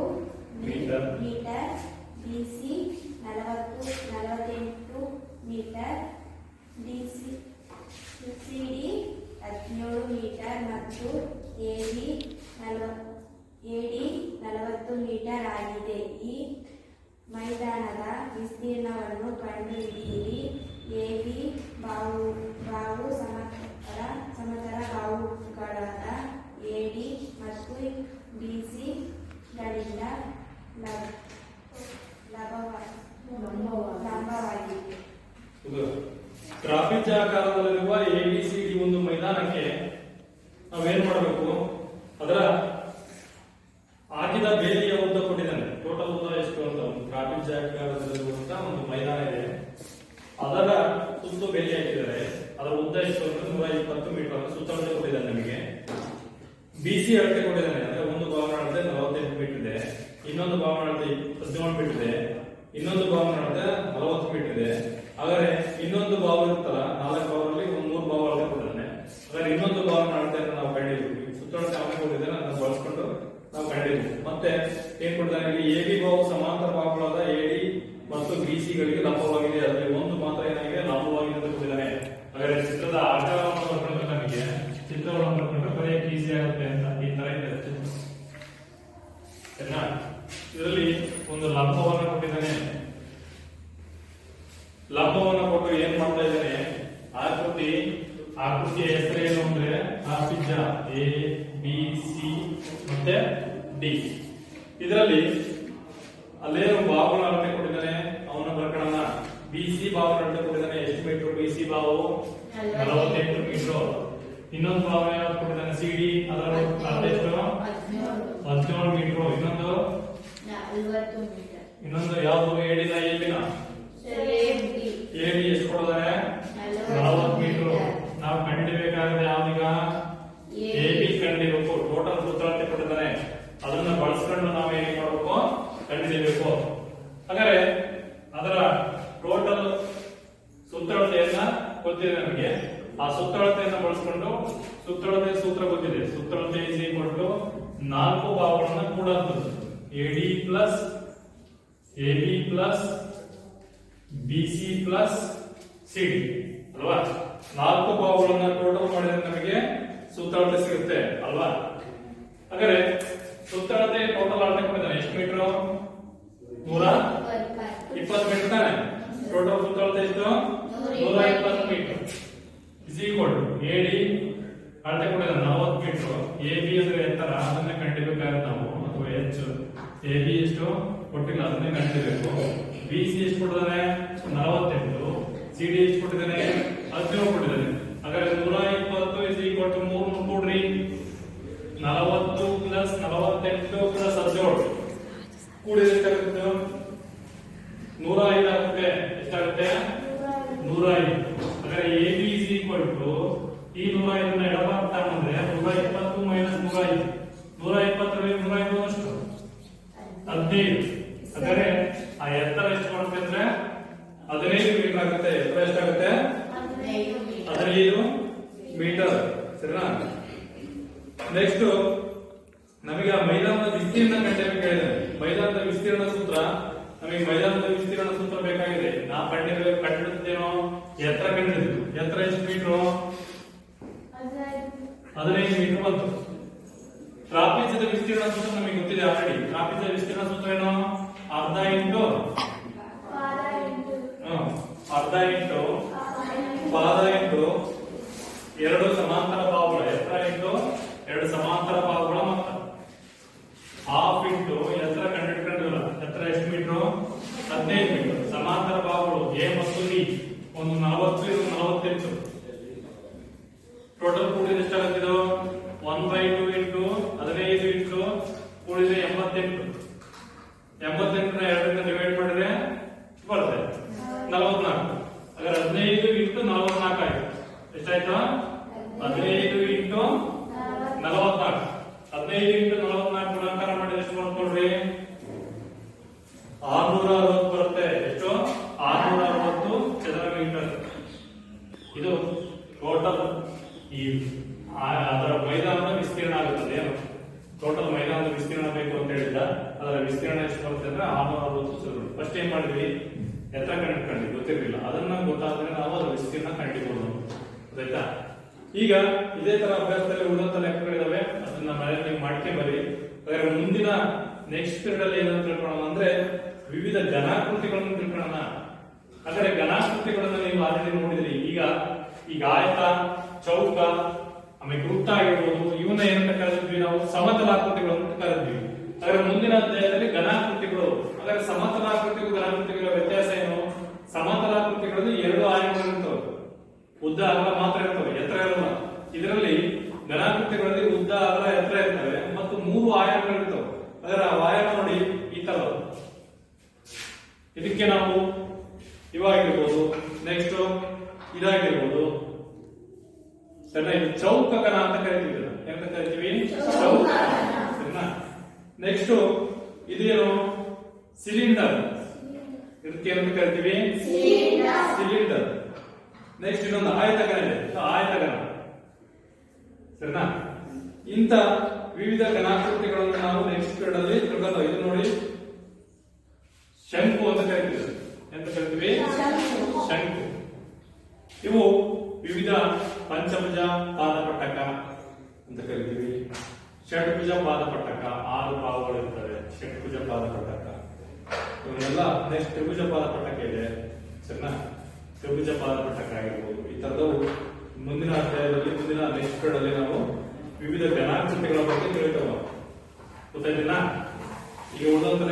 metre, BC 48 metre, CD 17 metre ಮತ್ತು AD 40 ಮೀಟರ್ ಆಗಿದೆ. ಈ ಮೈದಾನದ ವಿಸ್ತೀರ್ಣವನ್ನು ಕಂಡುಹಿಡಿಯಿರಿ. AB ಬಾವು ಸಮತಲ ಬಾಹುಗಳಾದ AD ಮತ್ತು BC ಗಳಿಂದ ಲಂಬವಾಗಿದೆ. ಟ್ರಾಫಿಕ್ ಆಕಾರದಲ್ಲಿರುವ ABCD ಒಂದು ಮೈದಾನಕ್ಕೆ ನಾವೇನ್ ಮಾಡಬೇಕು? ಅದರ ಹಾಕಿದ ಬೇಲಿಯ ಉದ್ದ ಕೊಟ್ಟಿದ್ದಾನೆ. ಟೋಟಲ್ ಉದ್ದ ಎಷ್ಟು ಅಂತ ಒಂದು ಟ್ರಾಫಿಕ್ ಆಕಾರದಲ್ಲಿರುವಂತಹ ಒಂದು ಮೈದಾನ ಇದೆ. ಅದರ ಸುತ್ತು ಬೇಲಿ ಹಾಕಿದ್ದಾರೆ. ಅದರ ಉದ್ದ ಎಷ್ಟು ಅಂದ್ರೆ 120 ಮೀಟರ್ ಸುತ್ತಳತೆ ಕೊಟ್ಟಿದ್ದಾನೆ ನಮಗೆ. BC ಅಳತೆ ಕೊಟ್ಟಿದ್ದಾನೆ. ಅಂದ್ರೆ ಒಂದು ಭಾವನ ಅಳತೆ 48 ಮೀಟರ್ ಇದೆ, ಇನ್ನೊಂದು ಭಾವನ ಅಳತೆ 17 ಮೀಟರ್ ಇದೆ, ಇನ್ನೊಂದು ಭಾವನ ಅಳತೆ 40 ಮೀಟರ್ ಇದೆ. ಹಾಗಾದ್ರೆ ಇನ್ನೊಂದು ಭಾವ ಇರುತ್ತಲ್ಲ, 4 ಭಾವದಲ್ಲಿ 3 ಭಾವ ಅಳತೆ ಕೊಟ್ಟಿದ್ದಾನೆ. ಹಾಗಾದ್ರೆ ಇನ್ನೊಂದು ಭಾವನ ಅಳತೆಯನ್ನು ನಾವು ಕಂಡಿದ್ದೀವಿ. ಸುತ್ತಳತೆ ಅವನೇ ಕೊಟ್ಟಿದ್ದಾನೆ, ಅದನ್ನು ಬಳಸ್ಕೊಂಡು ನಾವು ಕಂಡಿದ್ದೀವಿ. ಮತ್ತೆ ಏನ್ ಕೊಟ್ಟಿದ್ದಾನೆ ಇಲ್ಲಿ? AB ಬಾವು ಸಮಾಂತರ ಭಾಗಗಳಾದ AD ಮತ್ತು BC ಗಳಿಗೆ ಲಂಬವಾಗಿದೆ. ಅದರಲ್ಲಿ ಒಂದು ಮಾತ್ರ ಏನಾಗಿದೆ? ಲಂಬವಾಗಿದೆ ಅಂತ ಕೊಟ್ಟಿದ್ದಾನೆ. ಹಾಗಾದ್ರೆ ಚಿತ್ರದ ಆಕಾರವನ್ನು ಬರ್ಕೊಂಡ್ರೆ ನಮಗೆ ಚಿತ್ರವನ್ನು ಬರ್ಕೊಂಡ್ರೆ ಬರೆಯಕ್ಕೆ ಈಸಿ ಆಗುತ್ತೆ ಅಂತ ಈ ತರ ಇದೆ ಚಿತ್ರ. ಸರಿನಾ? ಇದರಲ್ಲಿ ಒಂದು ಲಂಬವನ್ನು ಕೊಟ್ಟಿದ್ದಾನೆ. ಲಂಬವನ್ನು ಕೊಟ್ಟು ಏನ್ ಮಾಡ್ತಾ ಇದ್ದಾನೆ? ಆಕೃತಿಯ ಹೆಸರು ಏನು ಅಂದ್ರೆ ತ್ರಿಭುಜ ABC ಮತ್ತೆ D. ಇದರಲ್ಲಿ ಅಲ್ಲೇನು ಬಾಹುಗಳ ಅಳತೆ ಕೊಟ್ಟಿದ್ದಾನೆ ಅವನ್ನ ಬರ್ಕೊಳ್ಳೋಣ. BC ಬಾಹುಗಳ ಅಳತೆ ಕೊಟ್ಟಿದ್ದಾನೆ. ಎಷ್ಟು ಮೀಟರ್? BC ಬಾಹು 48 ಮೀಟರ್. ಇನ್ನೊಂದು ಬಾಹು ಯಾವ್ದು ಕೊಟ್ಟಿದ್ದಾನೆ? CD. ಅದರ ಅಳತೆ ಎಷ್ಟು? 17 ಮೀಟರ್. ಇನ್ನೊಂದು 40 ಮೀಟರ್. ಇನ್ನೊಂದು ಯಾವ್ದು? AD ನ AB ನ AD ಎಷ್ಟು ಕೊಟ್ಟಿದ್ದಾನೆ? 40 ಮೀಟರ್. ನಾವು ಕಂಡಿಬೇಕಾದ್ರೆ ಯಾವ್ದೀಗ? AB ಕಂಡಿಬೇಕು. ಟೋಟಲ್ ಸುತ್ತಳತೆ ಕೊಟ್ಟಿದ್ದಾನೆ. ಅದನ್ನ ಬಳಸ್ಕೊಂಡು ನಾವು ಏನ್ ಮಾಡಬೇಕು? ಕಂಡುಹಿಡಿಯಬೇಕು. ಹಾಗಾದ್ರೆ ಅದರ ಟೋಟಲ್ ಸುತ್ತಳತೆಯನ್ನ ಗೊತ್ತಿದೆ ನಮಗೆ. ಆ ಸುತ್ತಳತೆಯನ್ನು ಬಳಸ್ಕೊಂಡು ಸುತ್ತಳತೆ ಸೂತ್ರ ಗೊತ್ತಿದೆ. ಸುತ್ತಳತೆ is equal to 4 ಭಾಗಗಳನ್ನ ಕೂಡುವಂಥದ್ದು. AD plus AB plus BC plus CD ಅಲ್ವಾ? 4 ಭಾಗಗಳನ್ನ ಟೋಟಲ್ ಮಾಡಿದ್ರೆ ನಮಗೆ ಸುತ್ತಳತೆ ಸಿಗುತ್ತೆ ಅಲ್ವಾ? ಹಾಗಾದ್ರೆ ಸುತ್ತಳತೆ ಟೋಟಲ್ ಅಳತೆ ಕೊಟ್ಟಿದ್ದಾನೆ. ಎಷ್ಟು ಮೀಟರ್? 120 ಮೀಟರ್ ತಾನೆ. ಟೋಟಲ್ ಸುತ್ತಳತೆ ಎಷ್ಟು? 120 metre. is equal to AD ಅಳತೆ ಕೊಟ್ಟಿದ್ದಾನೆ 40 ಮೀಟರ್. AB ಅಂದ್ರೆ ಎತ್ತರ, ಅದನ್ನ ಕಂಡುಹಿಡಿಯಬೇಕಾಗುತ್ತೆ ನಾವು. ಅಥವಾ H AB ಎಷ್ಟು ಕೊಟ್ಟಿಲ್ಲ, ಅದನ್ನೇ ಕಂಡುಹಿಡಿಯಬೇಕು. BC ಎಷ್ಟು ಕೊಟ್ಟಿದ್ದಾನೆ? 48. CD ಎಷ್ಟು ಕೊಟ್ಟಿದ್ದಾನೆ? 17 ಕೊಟ್ಟಿದ್ದಾನೆ. ಹಾಗಾದ್ರೆ 120 is equal to 3 ಕೂಡ್ರಿ. 40 plus 48 plus 17 ಕೂಡಿದ್ರೆ ಎಷ್ಟಾಗುತ್ತೆ? 105 ಆಗುತ್ತೆ. ಎಷ್ಟಾಗುತ್ತೆ? 105. ಹಾಗಾದ್ರೆ AB is equal to ಈ 105 ಎಡಭಾಗ ತಗೊಂಡ್ರೆ 120 ಮೈನಸ್ 105 120 105 ಎಷ್ಟು 15. ಹಾಗಾದ್ರೆ ಆ ಎತ್ತರ ಎಷ್ಟು ಬರುತ್ತೆ ಅಂದ್ರೆ 15 ಮೀಟರ್ ಆಗುತ್ತೆ. ಎತ್ತರ ಎಷ್ಟಾಗುತ್ತೆ 15 ಮೀಟರ್. ಸರಿನಾ? ನೆಕ್ಸ್ಟ್ ನಮಗೆ ಆ ಮೈದಾನದ ವಿಸ್ತೀರ್ಣ ಕಂಡುಹಿಡಿಯಬೇಕು ಹೇಳಿದ್ದಾರೆ. ಮೈದಾನದ ವಿಸ್ತೀರ್ಣ ಸೂತ್ರ ನಮಗೆ ಮೈದಾನದ ವಿಸ್ತೀರ್ಣ ಸೂತ್ರ ಬೇಕಾಗಿದೆ. ನಾವು ಕಂಡುಹಿಡಿದೇನೋ ಎತ್ತರ ಕಂಡುಹಿಡಿದ್ವಿ. ಎತ್ತರ ಎಷ್ಟು ಮೀಟರ್ 15 ಮೀಟರ್ ಬಂತು. ಟ್ರಾಪಿಜ್ಯದ ವಿಸ್ತೀರ್ಣ ಸೂತ್ರ ನಮಗೆ ಗೊತ್ತಿದೆ ಆಲ್ರೆಡಿ. ಟ್ರಾಪಿಜ್ಯದ ವಿಸ್ತೀರ್ಣ ಸೂತ್ರ ಏನು? ಅರ್ಧ ಇಂಟು ಪಾದ ಇಂಟು ಎರಡು ಸಮಾಂತರ ಬಾಹುಗಳ ಎತ್ತರ ಇಂಟು ಎರಡು ಸಮಾಂತರ ಬಾಹುಗಳ ಮೊತ್ತ. ಹಾಫ್ ಇಂಟು ಎತ್ತರ ಕಂಡುಹಿಡ್ಕೊಂಡಿಲ್ಲ. ಎತ್ತರ ಎಷ್ಟು ಮೀಟರ್ 15 ಮೀಟರ್. ಸಮಾಂತರ ಬಾಹುಗಳು ಎ ಮತ್ತು ಬಿ ಒಂದು 40 ಇದು 48. ಟೋಟಲ್ ಕೂಡಿದ ಎಷ್ಟಾಗುತ್ತಿದ್ದು 1/2 ಇಂಟು 15 ಇಂಟು ಕೂಡಿದ್ರೆ 88. 88 ನ 2 ರಿಂದ ಡಿವೈಡ್ ಮಾಡಿದ್ರೆ ಬರುತ್ತೆ 44. ಹಾಗಾದ್ರೆ 15 ಇಂಟು 44 ಆಯ್ತು. ಎಷ್ಟಾಯ್ತು? 15 ಇಂಟು 44. 15 ಇಂಟು 44 ಗುಣಾಕಾರ ಮಾಡಿದ್ರೆ ಎಷ್ಟು ಮಾಡ್ಕೊಳ್ರಿ? 660 ಬರುತ್ತೆ. ಎಷ್ಟು? 660 ಚದರ ಮೀಟರ್. ಇದು ಟೋಟಲ್ ಈ ಅದರ ಮೈದಾನದ ವಿಸ್ತೀರ್ಣ ಆಗುತ್ತದೆ. ಟೋಟಲ್ ಮೈದಾನದ ವಿಸ್ತೀರ್ಣ ಬೇಕು ಅಂತ ಹೇಳಿದ ಅದರ ವಿಸ್ತೀರ್ಣ ಎಷ್ಟು ಬರುತ್ತೆ ಅಂದ್ರೆ 660 ಚದರ. ಫಸ್ಟ್ ಏನ್ ಮಾಡಿದ್ವಿ? ಎತ್ತರ ಕಂಡುಹಿಡ್ಕೊಂಡ್ವಿ, ಗೊತ್ತಿರಲಿಲ್ಲ. ಅದನ್ನ ಗೊತ್ತಾದ್ರೆ ನಾವು ಅದರ ವಿಸ್ತೀರ್ಣ ಕಂಡುಹಿಡಿಬಹುದು. ಆಯ್ತಾ? ಈಗ ಇದೇ ತರ ಅಭ್ಯಾಸದಲ್ಲಿ ಉಳಿದಂತ ಲೆಕ್ಕಗಳಿದಾವೆ. ಅದನ್ನ ಮನೆಯಲ್ಲಿ ಮಾಡ್ಕೊಂಬರಿ. ಹಾಗಾದ್ರೆ ಮುಂದಿನ ನೆಕ್ಸ್ಟ್ ಪೀರಿಯಡ್ ಅಲ್ಲಿ ಏನಂತ ತಿಳ್ಕೊಳ್ಳೋಣ ಅಂದ್ರೆ ವಿವಿಧ ಘನಾಕೃತಿಗಳನ್ನು ತಿಳ್ಕೊಳ್ಳೋಣ. ಹಾಗಾದ್ರೆ ಘನಾಕೃತಿಗಳನ್ನ ನೀವು ಆಲ್ರೆಡಿ ನೋಡಿದ್ರಿ. ಈಗ ಆಯತ, ಚೌಕ, ಆಮೇಲೆ ವೃತ್ತ ಆಗಿರ್ಬೋದು. ಇವನ್ನ ಏನಂತ ಕರೆದಿದ್ವಿ ನಾವು? ಸಮತಲಾಕೃತಿಗಳು ಅಂತ ಕರೆದ್ವಿ. ಹಾಗಾದ್ರೆ ಮುಂದಿನ ಅಧ್ಯಾಯದಲ್ಲಿ ಘನಾಕೃತಿಗಳು. ಹಾಗಾದ್ರೆ ಸಮತಲಾಕೃತಿಗೂ ಘನಾಕೃತಿಗಳ ವ್ಯತ್ಯಾಸ ಏನು? ಸಮತಲಾಕೃತಿಗಳಲ್ಲಿ 2 ಆಯಾಮಗಳಿರ್ತವೆ. ಉದ್ದ ಅಗಲ ಮಾತ್ರ ಇರ್ತವೆ, ಎತ್ತರ ಇರಲ್ಲ. ಇದರಲ್ಲಿ ಘನಾಕೃತಿಗಳಲ್ಲಿ ಉದ್ದ ಅಗಲ ಎತ್ತರ ಇರ್ತವೆ ಮತ್ತು 3 ಆಯಾಮಗಳಿರ್ತವೆ. ಅದರ ಆಯಾಮ ನೋಡಿ ಈ ತರ. ಇದಕ್ಕೆ ನಾವು ಇವಾಗಿರ್ಬೋದು, ನೆಕ್ಸ್ಟ್ ಇದಾಗಿರ್ಬೋದು. ಸರಿ, ಚೌಕ ಘನ ಅಂತ ಕರಿತೀವಿ. ಎಂತ ಕರಿತೀವಿ? ಚೌಕ. ಸರಿನಾ? ನೆಕ್ಸ್ಟ್ ಇದೇನು? ಸಿಲಿಂಡರ್. ಇದಕ್ಕೆ ಏನಂತ ಕರಿತೀವಿ? ಸಿಲಿಂಡರ್. ನೆಕ್ಸ್ಟ್ ಇನ್ನೊಂದು ಆಯತಘನ ಇದೆ. ಆಯತಘನ. ಸರಿನಾ? ಇಂತ ವಿವಿಧ ಘನಾಕೃತಿಗಳನ್ನು ನಾವು ನೆಕ್ಸ್ಟ್ ಪೀರಿಯಡ್ ಅಲ್ಲಿ ತಿಳ್ಕೊಳ್ಳೋಣ. ಇದು ನೋಡಿ ಶಂಕು ಅಂತ ಕರಿತೀವಿ. ಎಂತ ಕರಿತೀವಿ? ಶಂಕು. ಇವು ವಿವಿಧ ಪಂಚಭುಜ ಪಾದಪಟ್ಟಕ ಅಂತ ಕರಿತೀವಿ. ಷಡ್ಭುಜ ಪಾದಪಟ್ಟಕ 6 ಭಾಗಗಳು ಇರ್ತವೆ. ಷಡ್ಭುಜ ಪಾದಪಟ್ಟಕ ಇವನ್ನೆಲ್ಲ. ನೆಕ್ಸ್ಟ್ ತ್ರಿಭುಜ ಪಾದಪಟ್ಟಕ ಇದೆ. ಸರಿನಾ? ತ್ರಿಭುಜ ಪಾದಪಟ್ಟಕ ಆಗಿರ್ಬೋದು. ಈ ತರದವು ಮುಂದಿನ ಅಧ್ಯಾಯದಲ್ಲಿ, ಮುಂದಿನ ನೆಕ್ಸ್ಟ್ ಪೀರಿಯಡ್ ಅಲ್ಲಿ ನಾವು ವಿವಿಧ ಘನಾಕೃತಿಗಳ ಬಗ್ಗೆ ತಿಳ್ಕೊಳ್ಳೋಣ. ಗೊತ್ತಾಯ್ತಿಲ್ಲ? ಈಗ ಉಳಿದಂತ